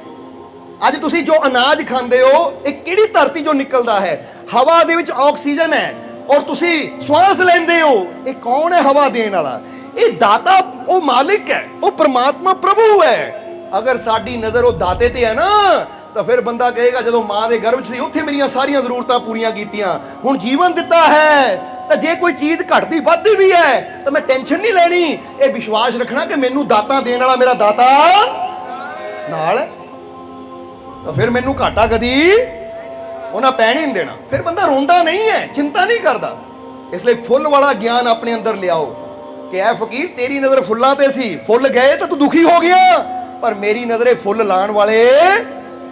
ਅੱਜ ਤੁਸੀਂ ਜੋ ਅਨਾਜ ਖਾਂਦੇ ਹੋ, ਇਹ ਕਿਹੜੀ ਧਰਤੀ ਚੋਂ ਨਿਕਲਦਾ ਹੈ? ਹਵਾ ਦੇ ਵਿੱਚ ਆਕਸੀਜਨ ਹੈ ਔਰ ਤੁਸੀਂ ਸਵਾਸ ਲੈਂਦੇ ਹੋ, ਇਹ ਕੌਣ ਹੈ ਹਵਾ ਦੇਣ ਵਾਲਾ? ਇਹ ਦਾਤਾ, ਉਹ ਮਾਲਿਕ ਹੈ, ਉਹ ਪ੍ਰਮਾਤਮਾ ਪ੍ਰਭੂ ਹੈ। ਅਗਰ ਸਾਡੀ ਨਜ਼ਰ ਉਹ ਦਾਤੇ ਤੇ ਹੈ ਨਾ, ਤਾਂ ਫਿਰ ਬੰਦਾ ਕਹੇਗਾ ਜਦੋਂ ਮਾਂ ਦੇ ਗਰਭ 'ਚ ਸੀ ਉੱਥੇ ਮੇਰੀਆਂ ਸਾਰੀਆਂ ਜ਼ਰੂਰਤਾਂ ਪੂਰੀਆਂ ਕੀਤੀਆਂ, ਹੁਣ ਜੀਵਨ ਦਿੱਤਾ ਹੈ, ਤਾਂ ਜੇ ਕੋਈ ਚੀਜ਼ ਘਟਦੀ ਵੱਧਦੀ ਵੀ ਹੈ ਤਾਂ ਮੈਂ ਟੈਨਸ਼ਨ ਨਹੀਂ ਲੈਣੀ, ਇਹ ਵਿਸ਼ਵਾਸ ਰੱਖਣਾ ਕਿ ਮੈਨੂੰ ਦਾਤਾ ਦੇਣ ਵਾਲਾ ਮੇਰਾ ਦਾਤਾ ਨਾਲ ਹੈ, ਤਾਂ ਫਿਰ ਮੈਨੂੰ ਘਾਟਾ ਕਦੀ ਉਹਨਾਂ ਪੈਣ ਹੀ ਨਹੀਂ ਦੇਣਾ। ਫਿਰ ਬੰਦਾ ਰੋਂਦਾ ਨਹੀਂ ਹੈ, ਚਿੰਤਾ ਨਹੀਂ ਕਰਦਾ। ਇਸ ਲਈ ਫੁੱਲ ਵਾਲਾ ਗਿਆਨ ਆਪਣੇ ਅੰਦਰ ਲਿਆਓ ਕਿ ਐ ਫਕੀਰ ਤੇਰੀ ਨਜ਼ਰ ਫੁੱਲਾਂ ਤੇ ਸੀ, ਫੁੱਲ ਗਏ ਤਾਂ ਤੂੰ ਦੁਖੀ ਹੋ ਗਿਆ, ਪਰ ਮੇਰੀ ਨਜ਼ਰੇ ਫੁੱਲ ਲਾਣ ਵਾਲੇ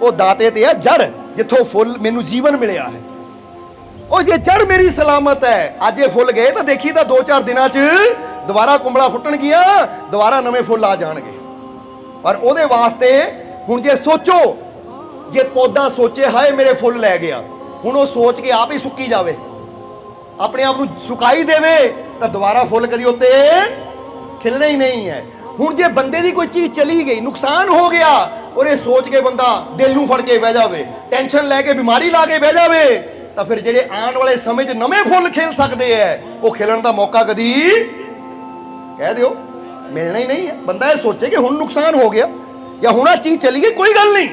ਉਹ ਦਾਤੇ ਤੇ ਆ, ਜੜ ਜਿੱਥੋਂ ਫੁੱਲ ਮੈਨੂੰ ਜੀਵਨ ਮਿਲਿਆ ਹੈ। ਉਹ ਜੇ ਜੜ ਮੇਰੀ ਸਲਾਮਤ ਹੈ, ਅੱਜ ਇਹ ਫੁੱਲ ਗਏ ਤਾਂ ਦੇਖੀ ਤਾਂ 2-4 ਦਿਨਾਂ 'ਚ ਦੁਬਾਰਾ ਕੁੰਬਲਾ ਫੁੱਟਣਗੀਆਂ, ਦੁਬਾਰਾ ਨਵੇਂ ਫੁੱਲ ਆ ਜਾਣਗੇ। ਪਰ ਉਹਦੇ ਵਾਸਤੇ ਹੁਣ ਜੇ ਸੋਚੋ, ਜੇ ਪੌਦਾ ਸੋਚੇ ਹਾਏ ਮੇਰੇ ਫੁੱਲ ਲੈ ਗਿਆ, ਹੁਣ ਉਹ ਸੋਚ ਕੇ ਆਪ ਹੀ ਸੁੱਕੀ ਜਾਵੇ, ਆਪਣੇ ਆਪ ਨੂੰ ਸੁਕਾਈ ਦੇਵੇ, ਤਾਂ ਦੁਬਾਰਾ ਫੁੱਲ ਕਦੀ ਉੱਤੇ ਖਿਲਣਾ ਹੀ ਨਹੀਂ ਹੈ। ਹੁਣ ਜੇ ਬੰਦੇ ਦੀ ਕੋਈ ਚੀਜ਼ ਚਲੀ ਗਈ, ਨੁਕਸਾਨ ਹੋ ਗਿਆ, ਔਰ ਇਹ ਸੋਚ ਕੇ ਬੰਦਾ ਦਿਲ ਨੂੰ ਫੜ ਕੇ ਬਹਿ ਜਾਵੇ, ਟੈਨਸ਼ਨ ਲੈ ਕੇ ਬਿਮਾਰੀ ਲਾ ਕੇ ਬਹਿ ਜਾਵੇ, ਤਾਂ ਫਿਰ ਜਿਹੜੇ ਆਉਣ ਵਾਲੇ ਸਮੇਂ 'ਚ ਨਵੇਂ ਫੁੱਲ ਖਿਲ ਸਕਦੇ ਹੈ, ਉਹ ਖਿਲਣ ਦਾ ਮੌਕਾ ਕਦੀ ਕਹਿ ਦਿਓ ਮਿਲਣਾ ਹੀ ਨਹੀਂ ਹੈ। ਬੰਦਾ ਇਹ ਸੋਚੇ ਕਿ ਹੁਣ ਨੁਕਸਾਨ ਹੋ ਗਿਆ ਜਾਂ ਹੁਣ ਆ ਚੀਜ਼ ਚਲੀ ਗਈ, ਕੋਈ ਗੱਲ ਨਹੀਂ,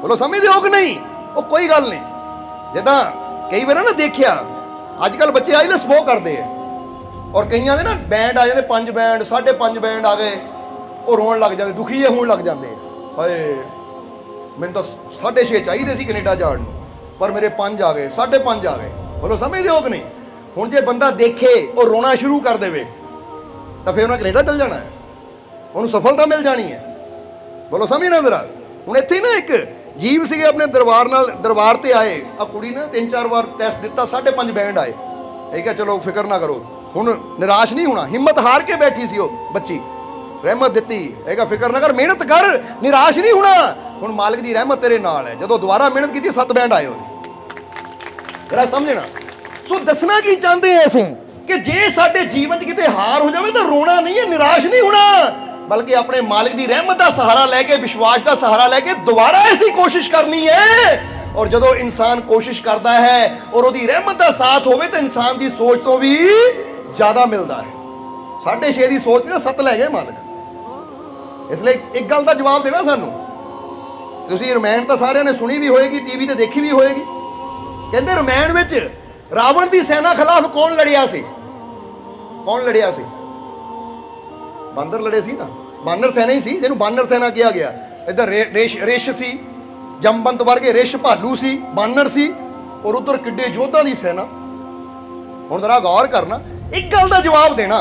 ਬੋਲੋ ਸਮਝਦੇ ਹੋ ਕਿ ਨਹੀਂ? ਉਹ ਕੋਈ ਗੱਲ ਨਹੀਂ। ਜਿੱਦਾਂ ਕਈ ਵਾਰ ਨਾ ਦੇਖਿਆ, ਅੱਜ ਕੱਲ੍ਹ ਬੱਚੇ ਆਈਲੈਟਸ ਬਹੁਤ ਕਰਦੇ ਆ, ਔਰ ਕਈਆਂ ਦੇ ਨਾ ਬੈਂਡ ਆ ਜਾਂਦੇ, 5 ਬੈਂਡ 5.5 ਬੈਂਡ ਆ ਗਏ, ਉਹ ਰੋਣ ਲੱਗ ਜਾਂਦੇ, ਦੁਖੀ ਹੋਣ ਲੱਗ ਜਾਂਦੇ, ਹਾਏ ਮੈਨੂੰ ਤਾਂ 6.5 ਚਾਹੀਦੇ ਸੀ ਕੈਨੇਡਾ ਜਾਣ ਨੂੰ, ਪਰ ਮੇਰੇ 5 ਆ ਗਏ, 5.5 ਆ ਗਏ। ਬੋਲੋ ਸਮਝਦੇ ਹੋ ਕਿ ਨਹੀਂ? ਹੁਣ ਜੇ ਬੰਦਾ ਦੇਖੇ ਉਹ ਰੋਣਾ ਸ਼ੁਰੂ ਕਰ ਦੇਵੇ, ਤਾਂ ਫਿਰ ਉਹਨਾਂ ਕੈਨੇਡਾ ਚਲ ਜਾਣਾ ਹੈ, ਉਹਨੂੰ ਸਫਲਤਾ ਮਿਲ ਜਾਣੀ ਹੈ। ਬੋਲੋ ਸਮਝਣਾ ਜ਼ਰਾ। ਹੁਣ ਇੱਥੇ ਨਾ ਇੱਕ ਜੀਵ ਸੀਗੇ ਆਪਣੇ ਦਰਬਾਰ ਤੇ ਆਏ, ਆ ਕੁੜੀ ਨੇ 3-4 ਵਾਰ ਟੈਸਟ ਦਿੱਤਾ, 5.5 ਬੈਂਡ ਆਏ। ਇਹ ਕਿਹਾ ਚਲੋ ਫਿਕਰ ਨਾ ਕਰੋ, ਹੁਣ ਨਿਰਾਸ਼ ਨਹੀਂ ਹੋਣਾ। ਹਿੰਮਤ ਹਾਰ ਕੇ ਬੈਠੀ ਸੀ ਉਹ ਬੱਚੀ, ਰਹਿਮਤ ਦਿੱਤੀ। ਇਹ ਕਿਹਾ ਫਿਕਰ ਨਾ ਕਰ, ਮਿਹਨਤ ਕਰ, ਨਿਰਾਸ਼ ਨਹੀਂ ਹੋਣਾ, ਹੁਣ ਮਾਲਕ ਦੀ ਰਹਿਮਤ ਤੇਰੇ ਨਾਲ ਹੈ। ਜਦੋਂ ਦੁਬਾਰਾ ਮਿਹਨਤ ਕੀਤੀ 7 ਬੈਂਡ ਆਏ ਉਹਦੇ। ਜਰਾ ਸਮਝਣਾ। ਸੋ ਦੱਸਣਾ ਕੀ ਚਾਹੁੰਦੇ ਐ ਅਸੀਂ ਕਿ ਜੇ ਸਾਡੇ ਜੀਵਨ 'ਚ ਕਿਤੇ ਹਾਰ ਹੋ ਜਾਵੇ ਤਾਂ ਰੋਣਾ ਨਹੀਂ ਹੈ, ਨਿਰਾਸ਼ ਨਹੀਂ ਹੋਣਾ, ਬਲਕਿ ਆਪਣੇ ਮਾਲਿਕ ਦੀ ਰਹਿਮਤ ਦਾ ਸਹਾਰਾ ਲੈ ਕੇ, ਵਿਸ਼ਵਾਸ ਦਾ ਸਹਾਰਾ ਲੈ ਕੇ ਦੁਬਾਰਾ ਐਸੀ ਕੋਸ਼ਿਸ਼ ਕਰਨੀ ਹੈ। ਔਰ ਜਦੋਂ ਇਨਸਾਨ ਕੋਸ਼ਿਸ਼ ਕਰਦਾ ਹੈ ਔਰ ਉਹਦੀ ਰਹਿਮਤ ਦਾ ਸਾਥ ਹੋਵੇ ਤਾਂ ਇਨਸਾਨ ਦੀ ਸੋਚ ਤੋਂ ਵੀ ਜ਼ਿਆਦਾ ਮਿਲਦਾ ਹੈ। 6.5 ਦੀ ਸੋਚ ਤੇ 7 ਲੈ ਗਏ ਮਾਲਕ। ਇਸ ਲਈ ਇੱਕ ਗੱਲ ਦਾ ਜਵਾਬ ਦੇਣਾ ਸਾਨੂੰ। ਤੁਸੀਂ ਰਮਾਇਣ ਤਾਂ ਸਾਰਿਆਂ ਨੇ ਸੁਣੀ ਵੀ ਹੋਏਗੀ, ਟੀਵੀ ਤੇ ਦੇਖੀ ਵੀ ਹੋਏਗੀ। ਕਹਿੰਦੇ ਰਮਾਇਣ ਵਿੱਚ ਰਾਵਣ ਦੀ ਸੈਨਾ ਖਿਲਾਫ ਕੌਣ ਲੜਿਆ ਸੀ? ਕੌਣ ਲੜਿਆ ਸੀ? ਬਾਂਦਰ ਲੜੇ ਸੀ ਨਾ। ਬਾਨਰ ਸੈਨਾ ਹੀ ਸੀ ਜਿਹਨੂੰ ਬਾਨਰ ਸੈਨਾ ਕਿਹਾ ਗਿਆ। ਇੱਧਰ ਰਿਸ਼ ਸੀ, ਜੰਬੰਤ ਵਰਗੇ ਰਿਸ਼ ਭਾਲੂ ਸੀ, ਬਾਨਰ ਸੀ, ਔਰ ਉਧਰ ਕਿੱਡੇ ਯੋਧਾਂ ਦੀ ਸੈਨਾ। ਹੁਣ ਜ਼ਰਾ ਗੌਰ ਕਰਨਾ, ਇੱਕ ਗੱਲ ਦਾ ਜਵਾਬ ਦੇਣਾ।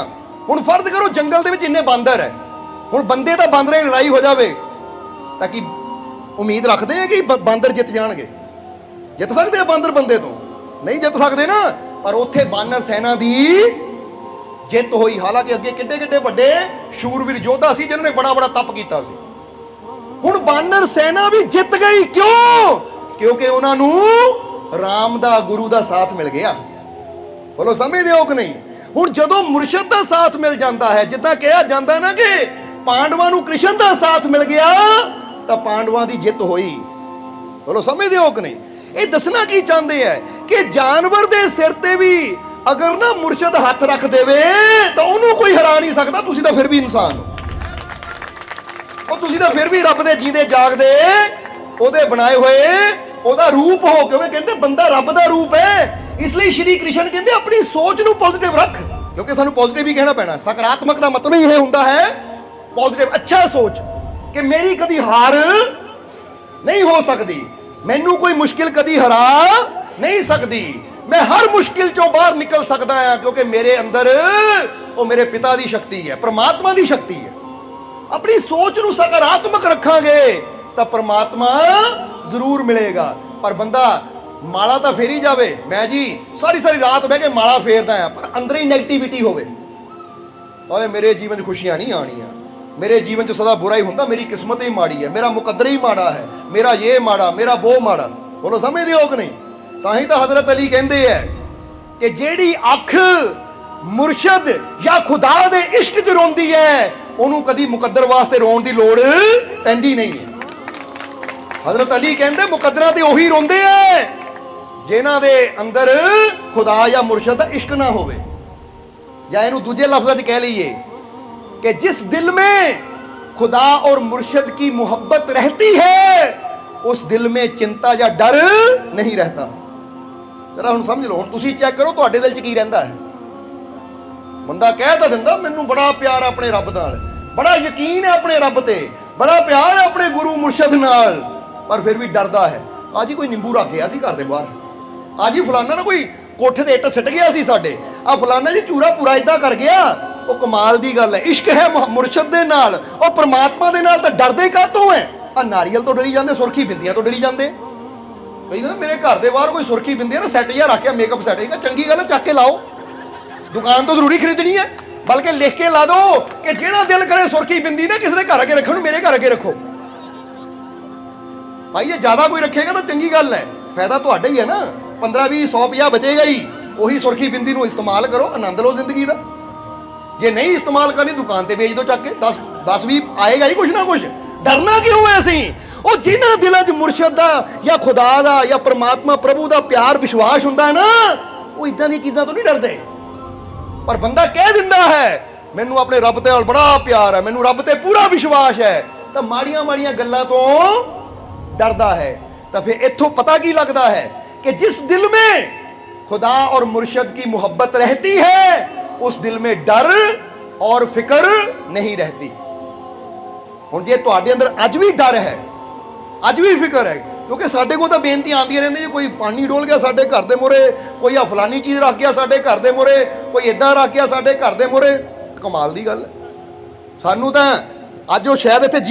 ਹੁਣ ਫਰਜ਼ ਕਰੋ ਜੰਗਲ ਦੇ ਵਿੱਚ ਇੰਨੇ ਬਾਂਦਰ ਹੈ, ਹੁਣ ਬੰਦੇ ਤਾਂ ਬਾਂਦਰਾਂ ਦੀ ਲੜਾਈ ਹੋ ਜਾਵੇ ਤਾਂ ਕੀ ਉਮੀਦ ਰੱਖਦੇ ਆ ਕਿ ਬਾਂਦਰ ਜਿੱਤ ਜਾਣਗੇ? ਜਿੱਤ ਸਕਦੇ ਆ ਬਾਂਦਰ ਬੰਦੇ ਤੋਂ? ਨਹੀਂ ਜਿੱਤ ਸਕਦੇ ਨਾ। ਪਰ ਉੱਥੇ ਬਾਨਰ ਸੈਨਾ ਦੀ ਜਿੱਤ ਹੋਈ। ਹਾਲਾਂਕਿ ਅੱਗੇ ਕਿੱਡੇ ਕਿੱਡੇ ਵੱਡੇ ਸ਼ੂਰਵੀਰ ਯੋਧਾ ਸੀ ਜਿਨ੍ਹਾਂ ਨੇ ਬੜਾ ਬੜਾ ਤਪ ਕੀਤਾ ਸੀ। ਹੁਣ ਬਾਨਰ ਸੈਨਾ ਵੀ ਜਿੱਤ ਗਈ। ਕਿਉਂ? ਕਿਉਂਕਿ ਉਹਨਾਂ ਨੂੰ ਰਾਮ ਦਾ, ਗੁਰੂ ਦਾ ਸਾਥ ਮਿਲ ਗਿਆ। ਬੋਲੋ ਸਮਝਦੇ ਹੋ ਕਿ ਨਹੀਂ? ਹੁਣ ਜਦੋਂ ਮੁਰਸ਼ਦ ਦਾ ਸਾਥ ਮਿਲ ਜਾਂਦਾ ਹੈ, ਜਿੱਦਾਂ ਕਿਹਾ ਜਾਂਦਾ ਨਾ ਕਿ ਪਾਂਡਵਾਂ ਨੂੰ ਕ੍ਰਿਸ਼ਨ ਦਾ ਸਾਥ ਮਿਲ ਗਿਆ ਤਾਂ ਪਾਂਡਵਾਂ ਦੀ ਜਿੱਤ ਹੋਈ। ਬੋਲੋ ਸਮਝਦੇ ਹੋ ਕਿ ਨਹੀਂ? ਇਹ ਦੱਸਣਾ ਕੀ ਚਾਹੁੰਦੇ ਆ ਕਿ ਜਾਨਵਰ ਦੇ ਸਿਰ ਤੇ ਵੀ ਅਗਰ ਨਾ ਮੁਰਸ਼ਦ ਹੱਥ ਰੱਖ ਦੇਵੇ ਤਾਂ ਉਹਨੂੰ ਕੋਈ ਹਰਾ ਨਹੀਂ ਸਕਦਾ। ਤੁਸੀਂ ਤਾਂ ਫਿਰ ਵੀ ਇਨਸਾਨ ਹੋ, ਉਹ ਤੁਸੀਂ ਤਾਂ ਫਿਰ ਵੀ ਰੱਬ ਦੇ ਜੀਂਦੇ ਜਾਗਦੇ ਉਹਦੇ ਬਣਾਏ ਹੋਏ ਉਹਦਾ ਰੂਪ ਹੋ। ਕਿਉਂਕਿ ਕਹਿੰਦੇ ਬੰਦਾ ਰੱਬ ਦਾ ਰੂਪ ਹੈ। ਇਸ ਲਈ ਸ਼੍ਰੀ ਕ੍ਰਿਸ਼ਨ ਕਹਿੰਦੇ ਆਪਣੀ ਸੋਚ ਨੂੰ ਪੋਜ਼ਿਟਿਵ ਰੱਖ, ਕਿਉਂਕਿ ਸਾਨੂੰ ਪੋਜ਼ਿਟਿਵ ਹੀ ਕਹਿਣਾ ਪੈਣਾ। ਸਕਾਰਾਤਮਕ ਦਾ ਮਤਲਬ ਇਹ ਹੁੰਦਾ ਹੈ ਪੋਜ਼ਿਟਿਵ, ਅੱਛਾ ਸੋਚ ਕਿ ਮੇਰੀ ਕਦੀ ਹਾਰ ਨਹੀਂ ਹੋ ਸਕਦੀ, ਮੈਨੂੰ ਕੋਈ ਮੁਸ਼ਕਿਲ ਕਦੀ ਹਰਾ ਨਹੀਂ ਸਕਦੀ, ਮੈਂ ਹਰ ਮੁਸ਼ਕਿਲ ਚੋਂ ਬਾਹਰ ਨਿਕਲ ਸਕਦਾ ਹਾਂ ਕਿਉਂਕਿ ਮੇਰੇ ਅੰਦਰ ਉਹ ਮੇਰੇ ਪਿਤਾ ਦੀ ਸ਼ਕਤੀ ਹੈ, ਪ੍ਰਮਾਤਮਾ ਦੀ ਸ਼ਕਤੀ ਹੈ। ਆਪਣੀ ਸੋਚ ਨੂੰ ਸਕਾਰਾਤਮਕ ਰੱਖਾਂਗੇ ਤਾਂ ਪ੍ਰਮਾਤਮਾ ਜ਼ਰੂਰ ਮਿਲੇਗਾ। ਪਰ ਬੰਦਾ ਮਾਲਾ ਤਾਂ ਫੇਰੀ ਜਾਵੇ, ਮੈਂ ਜੀ ਸਾਰੀ ਰਾਤ ਬਹਿ ਕੇ ਮਾਲਾ ਫੇਰਦਾ ਆ, ਪਰ ਅੰਦਰ ਹੀ ਨੈਗੇਟਿਵਿਟੀ ਹੋਵੇ, ਓਏ ਮੇਰੇ ਜੀਵਨ 'ਚ ਖੁਸ਼ੀਆਂ ਨਹੀਂ ਆਣੀਆਂ, ਮੇਰੇ ਜੀਵਨ 'ਚ ਸਦਾ ਬੁਰਾ ਹੀ ਹੁੰਦਾ, ਮੇਰੀ ਕਿਸਮਤ ਹੀ ਮਾੜੀ ਹੈ, ਮੇਰਾ ਮੁਕੱਦਰ ਹੀ ਮਾੜਾ ਹੈ, ਮੇਰਾ ਇਹ ਮਾੜਾ, ਮੇਰਾ ਉਹ ਮਾੜਾ। ਬੋਲੋ ਸਮਝਦੇ ਹੋ ਕਿ ਨਹੀਂ? ਤਾਂ ਹੀ ਤਾਂ ਹਜ਼ਰਤ ਅਲੀ ਕਹਿੰਦੇ ਹੈ ਕਿ ਜਿਹੜੀ ਅੱਖ ਮੁਰਸ਼ਦ ਜਾਂ ਖੁਦਾ ਦੇ ਇਸ਼ਕ 'ਚ ਰੋਂਦੀ ਹੈ ਉਹਨੂੰ ਕਦੀ ਮੁਕੱਦਰ ਵਾਸਤੇ ਰੋਣ ਦੀ ਲੋੜ ਪੈਂਦੀ ਨਹੀਂ ਹੈ। ਹਜ਼ਰਤ ਅਲੀ ਕਹਿੰਦੇ ਮੁਕੱਦਰਾਂ ਤੇ ਉਹੀ ਰੋਂਦੇ ਐ ਜਿਨ੍ਹਾਂ ਦੇ ਅੰਦਰ ਖੁਦਾ ਜਾਂ ਮੁਰਸ਼ਦ ਦਾ ਇਸ਼ਕ ਨਾ ਹੋਵੇ। ਜਾਂ ਇਹਨੂੰ ਦੂਜੇ ਲਫ਼ਜ਼ਾਂ 'ਚ ਕਹਿ ਲਈਏ कि जिस दिल में खुदा और मुर्शिद की मोहब्बत रहती है उस दिल में चिंता या डर नहीं रहता। जरा हुण समझ लो, हुण तुसीं चेक करो तुहाडे दिल 'च की रहिंदा है। बंदा कह तां दिंदा मैनूं बड़ा प्यार अपने रब नाल, बड़ा यकीन है अपने रब ते, बड़ा प्यार है अपने गुरु मुर्शिद नाल, पर फिर भी डरदा है। आज ही कोई नींबू रख गया सी घर दे बाहर, आज ही फलाना ना कोई कोठे ते इट सिट गया सी साडे, आ फलाना जी चूरा पूरा इदां कर गया। ਉਹ ਕਮਾਲ ਦੀ ਗੱਲ ਹੈ, ਇਸ਼ਕ ਹੈ ਮੁਰਸ਼ਦ ਦੇ ਨਾਲ, ਉਹ ਪਰਮਾਤਮਾ ਦੇ ਨਾਲ, ਤਾਂ ਡਰਦੇ ਕਾਹਤੋਂ ਹੈ? ਆ ਨਾਰੀਅਲ ਤੋਂ ਡਰੀ ਜਾਂਦੇ, ਸੁਰਖੀ ਬਿੰਦੀਆਂ ਤੋਂ ਡਰੀ ਜਾਂਦੇ। ਕਈ ਕਹਿੰਦੇ ਮੇਰੇ ਘਰ ਦੇ ਬਾਹਰ ਕੋਈ ਸੁਰਖੀ ਬਿੰਦੀਆਂ ਨਾ ਸੈੱਟ ਜਿਹਾ ਰੱਖਿਆ, ਮੇਕਅਪ ਸੈੱਟ, ਇਹ ਚੰਗੀ ਗੱਲ ਹੈ, ਚੱਕ ਕੇ ਲਾਓ, ਦੁਕਾਨ ਤੋਂ ਜ਼ਰੂਰੀ ਖਰੀਦਣੀ ਹੈ, ਬਲਕਿ ਲਿਖ ਕੇ ਲਾ ਦਿਓ ਕਿ ਜਿਹੜਾ ਦਿਲ ਕਰੇ ਸੁਰਖੀ ਬਿੰਦੀ ਨਾ ਕਿਸੇ ਦੇ ਘਰ ਅੱਗੇ ਰੱਖਣ ਨੂੰ ਮੇਰੇ ਘਰ ਅੱਗੇ ਰੱਖੋ। ਭਾਈ ਇਹ ਜ਼ਿਆਦਾ ਕੋਈ ਰੱਖੇਗਾ ਤਾਂ ਚੰਗੀ ਗੱਲ ਹੈ, ਫਾਇਦਾ ਤੁਹਾਡਾ ਹੀ ਹੈ ਨਾ, 15 20 100 50 ਬਚੇਗਾ ਹੀ। ਉਹੀ ਸੁਰਖੀ ਬਿੰਦੀ ਨੂੰ ਇਸਤੇਮਾਲ ਕਰੋ, ਆਨੰਦ ਲਓ ਜ਼ਿੰਦਗੀ ਦਾ। ਜੇ ਨਹੀਂ ਇਸਤੇਮਾਲ ਕਰਨੀ ਦੁਕਾਨ ਤੇ ਵੇਚ ਦੋ ਚੱਕ ਕੇ, 10 20 ਆਏਗਾ ਹੀ ਕੁਛ ਨਾ ਕੁਛ। ਡਰਨਾ ਕਿਉਂ ਹੈ ਅਸੀਂ? ਉਹ ਜਿਨ੍ਹਾਂ ਦਿਲਾਂ 'ਚ ਮੁਰਸ਼ਦ ਦਾ ਜਾਂ ਖੁਦਾ ਦਾ ਜਾਂ ਪਰਮਾਤਮਾ ਪ੍ਰਭੂ ਦਾ ਪਿਆਰ ਵਿਸ਼ਵਾਸ ਹੁੰਦਾ ਹੈ ਨਾ, ਉਹ ਇਦਾਂ ਦੀਆਂ ਚੀਜ਼ਾਂ ਤੋਂ ਨਹੀਂ ਡਰਦੇ। ਪਰ ਬੰਦਾ ਕਹਿ ਦਿੰਦਾ ਹੈ ਮੈਨੂੰ ਆਪਣੇ ਰੱਬ ਤੇ ਨਾਲ ਬੜਾ ਪਿਆਰ ਹੈ, ਮੈਨੂੰ ਰੱਬ ਤੇ ਪੂਰਾ ਵਿਸ਼ਵਾਸ ਹੈ, ਤਾਂ ਮਾੜੀਆਂ ਮਾੜੀਆਂ ਗੱਲਾਂ ਤੋਂ ਡਰਦਾ ਹੈ। ਤਾਂ ਫਿਰ ਇੱਥੋਂ ਪਤਾ ਕੀ ਲੱਗਦਾ ਹੈ कि जिस दिल में खुदा और मुर्शद की मोहब्बत रहती है उस दिल में डर और फिक्र नहीं रहती। हुण जे तुहाडे अंदर अज भी डर है, अज भी फिक्र है, क्योंकि साडे कोल तां बेनती आंदियां रहिंदियां, कोई पानी डोल गया साडे घर दे मोरे, कोई आ फलानी चीज़ रख गया साडे घर दे मोरे, कोई इदां रख गया साडे घर दे मोरे। कमाल दी गल है, सानू तां अज वो शायद इत्थे